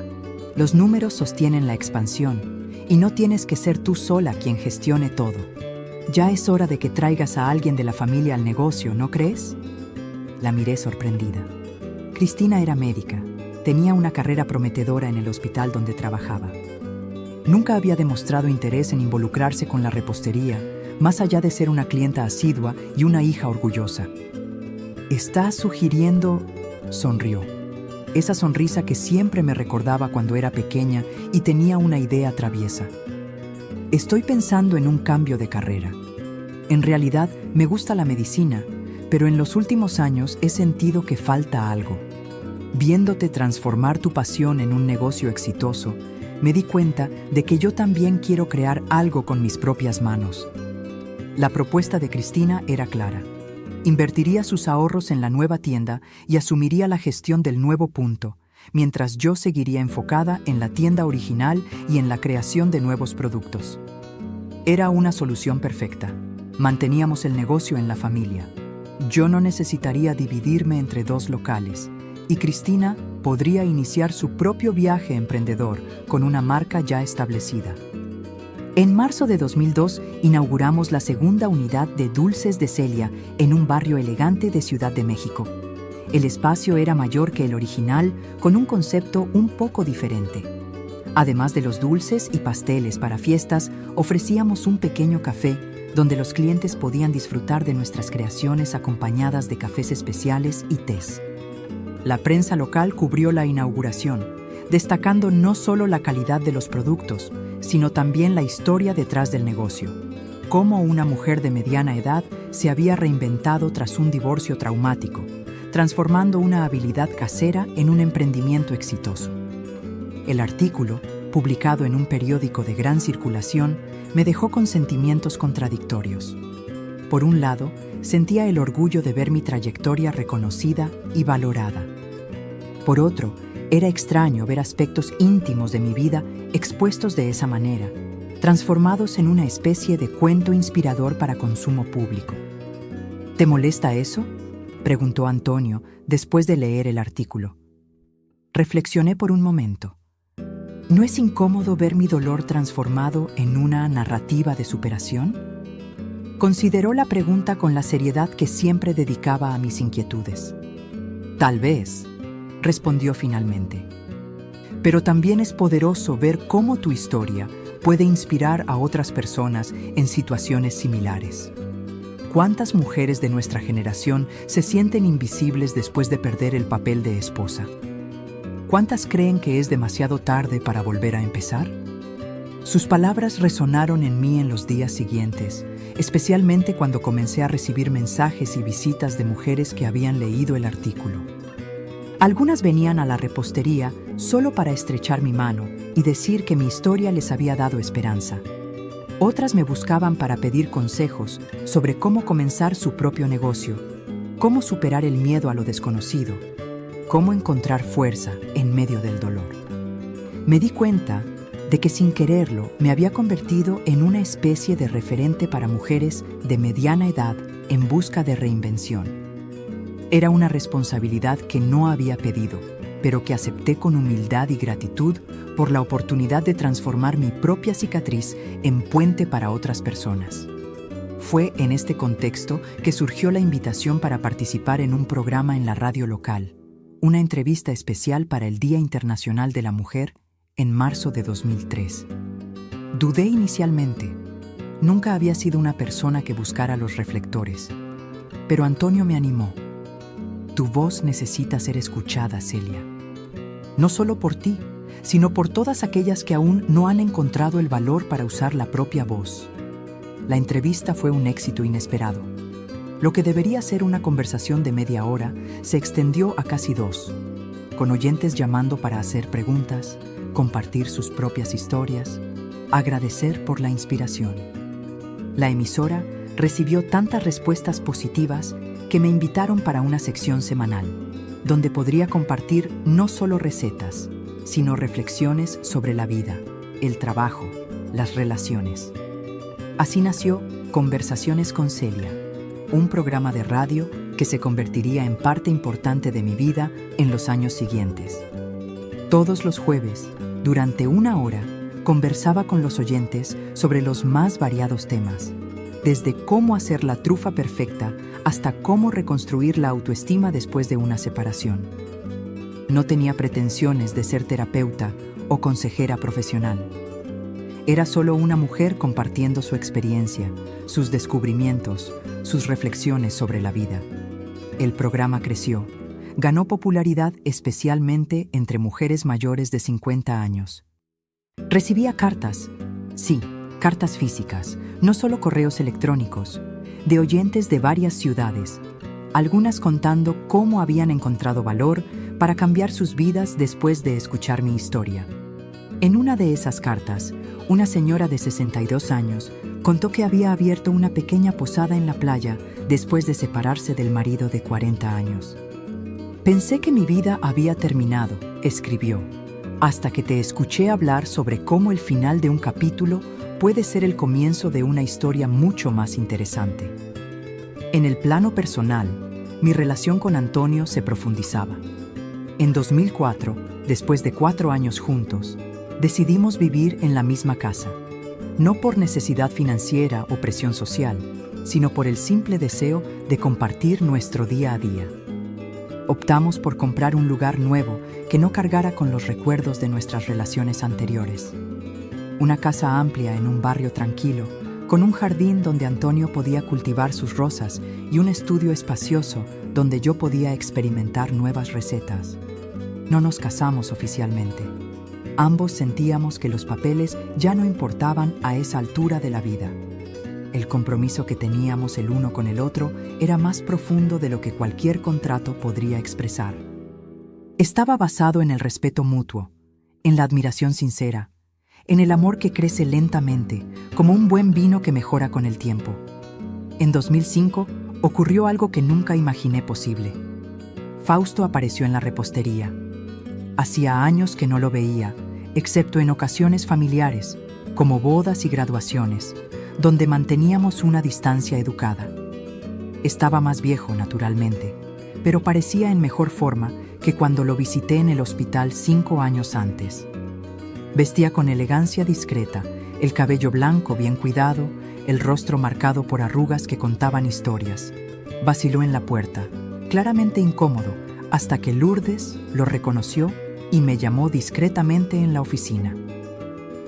Los números sostienen la expansión y no tienes que ser tú sola quien gestione todo. Ya es hora de que traigas a alguien de la familia al negocio, ¿no crees?». La miré sorprendida. Cristina era médica. Tenía una carrera prometedora en el hospital donde trabajaba. Nunca había demostrado interés en involucrarse con la repostería, más allá de ser una clienta asidua y una hija orgullosa. «¿Estás sugiriendo?», sonrió. Esa sonrisa que siempre me recordaba cuando era pequeña y tenía una idea traviesa. «Estoy pensando en un cambio de carrera. En realidad, me gusta la medicina, pero en los últimos años he sentido que falta algo. Viéndote transformar tu pasión en un negocio exitoso, me di cuenta de que yo también quiero crear algo con mis propias manos». La propuesta de Cristina era clara. Invertiría sus ahorros en la nueva tienda y asumiría la gestión del nuevo punto, mientras yo seguiría enfocada en la tienda original y en la creación de nuevos productos. Era una solución perfecta. Manteníamos el negocio en la familia. Yo no necesitaría dividirme entre 2 locales, y Cristina podría iniciar su propio viaje emprendedor con una marca ya establecida. En marzo de 2002 inauguramos la segunda unidad de Dulces de Celia en un barrio elegante de Ciudad de México. El espacio era mayor que el original, con un concepto un poco diferente. Además de los dulces y pasteles para fiestas, ofrecíamos un pequeño café donde los clientes podían disfrutar de nuestras creaciones acompañadas de cafés especiales y tés. La prensa local cubrió la inauguración, destacando no solo la calidad de los productos, sino también la historia detrás del negocio. Cómo una mujer de mediana edad se había reinventado tras un divorcio traumático, transformando una habilidad casera en un emprendimiento exitoso. El artículo, publicado en un periódico de gran circulación, me dejó con sentimientos contradictorios. Por un lado, sentía el orgullo de ver mi trayectoria reconocida y valorada. Por otro, era extraño ver aspectos íntimos de mi vida expuestos de esa manera, transformados en una especie de cuento inspirador para consumo público. ¿Te molesta eso?, preguntó Antonio después de leer el artículo. Reflexioné por un momento. ¿No es incómodo ver mi dolor transformado en una narrativa de superación? Consideró la pregunta con la seriedad que siempre dedicaba a mis inquietudes. Tal vez, respondió finalmente. Pero también es poderoso ver cómo tu historia puede inspirar a otras personas en situaciones similares. ¿Cuántas mujeres de nuestra generación se sienten invisibles después de perder el papel de esposa? ¿Cuántas creen que es demasiado tarde para volver a empezar? Sus palabras resonaron en mí en los días siguientes, especialmente cuando comencé a recibir mensajes y visitas de mujeres que habían leído el artículo. Algunas venían a la repostería solo para estrechar mi mano y decir que mi historia les había dado esperanza. Otras me buscaban para pedir consejos sobre cómo comenzar su propio negocio, cómo superar el miedo a lo desconocido, cómo encontrar fuerza en medio del dolor. Me di cuenta de que sin quererlo me había convertido en una especie de referente para mujeres de mediana edad en busca de reinvención. Era una responsabilidad que no había pedido, pero que acepté con humildad y gratitud por la oportunidad de transformar mi propia cicatriz en puente para otras personas. Fue en este contexto que surgió la invitación para participar en un programa en la radio local, una entrevista especial para el Día Internacional de la Mujer en marzo de 2003. Dudé inicialmente. Nunca había sido una persona que buscara los reflectores. Pero Antonio me animó. Tu voz necesita ser escuchada, Celia. No solo por ti, sino por todas aquellas que aún no han encontrado el valor para usar la propia voz. La entrevista fue un éxito inesperado. Lo que debería ser una conversación de media hora se extendió a casi 2, con oyentes llamando para hacer preguntas, compartir sus propias historias, agradecer por la inspiración. La emisora recibió tantas respuestas positivas que me invitaron para una sección semanal, donde podría compartir no solo recetas, sino reflexiones sobre la vida, el trabajo, las relaciones. Así nació Conversaciones con Celia, un programa de radio que se convertiría en parte importante de mi vida en los años siguientes. Todos los jueves, durante 1 hora, conversaba con los oyentes sobre los más variados temas, desde cómo hacer la trufa perfecta hasta cómo reconstruir la autoestima después de una separación. No tenía pretensiones de ser terapeuta o consejera profesional. Era solo una mujer compartiendo su experiencia, sus descubrimientos, sus reflexiones sobre la vida. El programa creció. Ganó popularidad especialmente entre mujeres mayores de 50 años. Recibía cartas, sí, cartas físicas, no solo correos electrónicos, de oyentes de varias ciudades, algunas contando cómo habían encontrado valor para cambiar sus vidas después de escuchar mi historia. En una de esas cartas, una señora de 62 años contó que había abierto una pequeña posada en la playa después de separarse del marido de 40 años. Pensé que mi vida había terminado, escribió, hasta que te escuché hablar sobre cómo el final de un capítulo puede ser el comienzo de una historia mucho más interesante. En el plano personal, mi relación con Antonio se profundizaba. En 2004, después de 4 años juntos, decidimos vivir en la misma casa, no por necesidad financiera o presión social, sino por el simple deseo de compartir nuestro día a día. Optamos por comprar un lugar nuevo que no cargara con los recuerdos de nuestras relaciones anteriores. Una casa amplia en un barrio tranquilo, con un jardín donde Antonio podía cultivar sus rosas y un estudio espacioso donde yo podía experimentar nuevas recetas. No nos casamos oficialmente. Ambos sentíamos que los papeles ya no importaban a esa altura de la vida. El compromiso que teníamos el uno con el otro era más profundo de lo que cualquier contrato podría expresar. Estaba basado en el respeto mutuo, en la admiración sincera, en el amor que crece lentamente, como un buen vino que mejora con el tiempo. En 2005 ocurrió algo que nunca imaginé posible. Fausto apareció en la repostería. Hacía años que no lo veía, excepto en ocasiones familiares, como bodas y graduaciones, donde manteníamos una distancia educada. Estaba más viejo, naturalmente, pero parecía en mejor forma que cuando lo visité en el hospital 5 años antes. Vestía con elegancia discreta, el cabello blanco bien cuidado, el rostro marcado por arrugas que contaban historias. Vaciló en la puerta, claramente incómodo, hasta que Lourdes lo reconoció y me llamó discretamente en la oficina.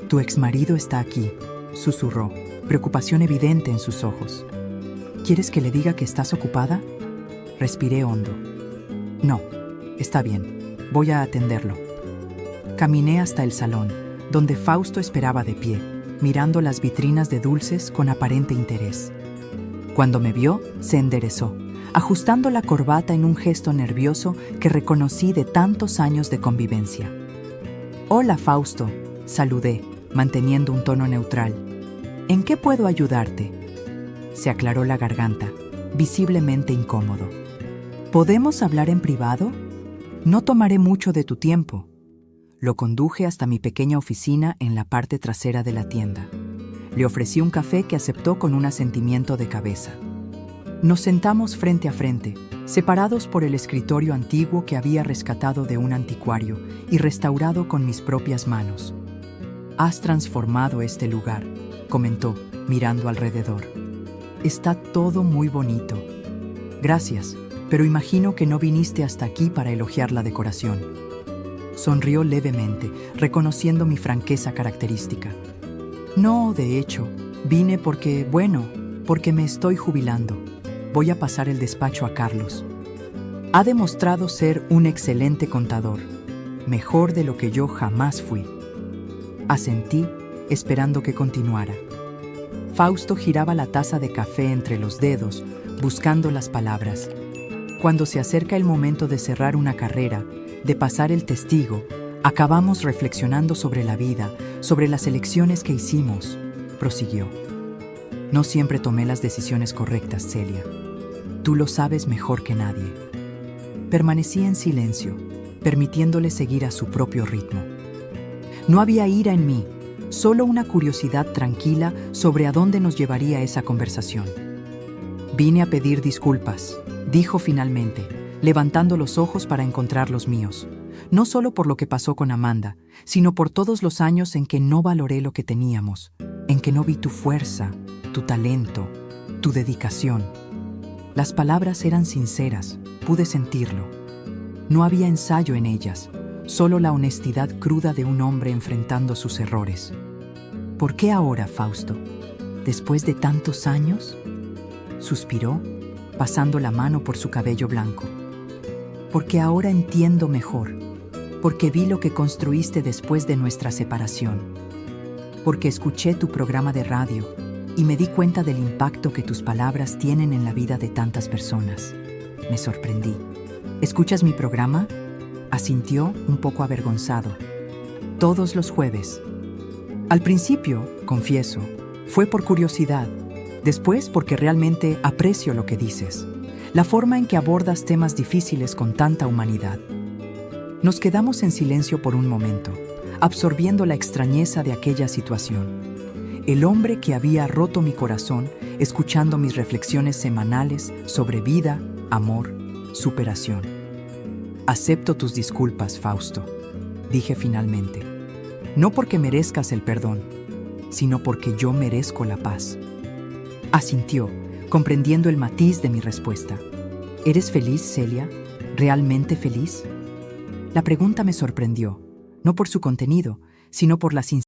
«Tu exmarido está aquí», susurró, preocupación evidente en sus ojos. «¿Quieres que le diga que estás ocupada?» Respiré hondo. «No, está bien, voy a atenderlo». Caminé hasta el salón, donde Fausto esperaba de pie, mirando las vitrinas de dulces con aparente interés. Cuando me vio, se enderezó, ajustando la corbata en un gesto nervioso que reconocí de tantos años de convivencia. «Hola, Fausto», saludé, manteniendo un tono neutral. «¿En qué puedo ayudarte?» Se aclaró la garganta, visiblemente incómodo. «¿Podemos hablar en privado? No tomaré mucho de tu tiempo». Lo conduje hasta mi pequeña oficina en la parte trasera de la tienda. Le ofrecí un café que aceptó con un asentimiento de cabeza. Nos sentamos frente a frente, separados por el escritorio antiguo que había rescatado de un anticuario y restaurado con mis propias manos. «Has transformado este lugar», comentó, mirando alrededor. «Está todo muy bonito». «Gracias, pero imagino que no viniste hasta aquí para elogiar la decoración». Sonrió levemente, reconociendo mi franqueza característica. «No, de hecho, vine porque me estoy jubilando. Voy a pasar el despacho a Carlos. Ha demostrado ser un excelente contador, mejor de lo que yo jamás fui». Asentí, esperando que continuara. Fausto giraba la taza de café entre los dedos, buscando las palabras. Cuando se acerca el momento de cerrar una carrera, de pasar el testigo, acabamos reflexionando sobre la vida, sobre las elecciones que hicimos, prosiguió. «No siempre tomé las decisiones correctas, Celia. Tú lo sabes mejor que nadie». Permanecí en silencio, permitiéndole seguir a su propio ritmo. No había ira en mí, solo una curiosidad tranquila sobre a dónde nos llevaría esa conversación. «Vine a pedir disculpas», dijo finalmente, levantando los ojos para encontrar los míos, no solo por lo que pasó con Amanda, sino por todos los años en que no valoré lo que teníamos, en que no vi tu fuerza, tu talento, tu dedicación. Las palabras eran sinceras, pude sentirlo. No había ensayo en ellas, solo la honestidad cruda de un hombre enfrentando sus errores. «¿Por qué ahora, Fausto? ¿Después de tantos años?», suspiró, pasando la mano por su cabello blanco. «Porque ahora entiendo mejor, porque vi lo que construiste después de nuestra separación, porque escuché tu programa de radio y me di cuenta del impacto que tus palabras tienen en la vida de tantas personas». Me sorprendí. «¿Escuchas mi programa?», asintió un poco avergonzado. «Todos los jueves». Al principio, confieso, fue por curiosidad, después porque realmente aprecio lo que dices, la forma en que abordas temas difíciles con tanta humanidad. Nos quedamos en silencio por un momento, absorbiendo la extrañeza de aquella situación. El hombre que había roto mi corazón, escuchando mis reflexiones semanales sobre vida, amor, superación. «Acepto tus disculpas, Fausto», dije finalmente. «No porque merezcas el perdón, sino porque yo merezco la paz». Asintió, comprendiendo el matiz de mi respuesta. ¿Eres feliz, Celia? ¿Realmente feliz? La pregunta me sorprendió, no por su contenido, sino por la sinceridad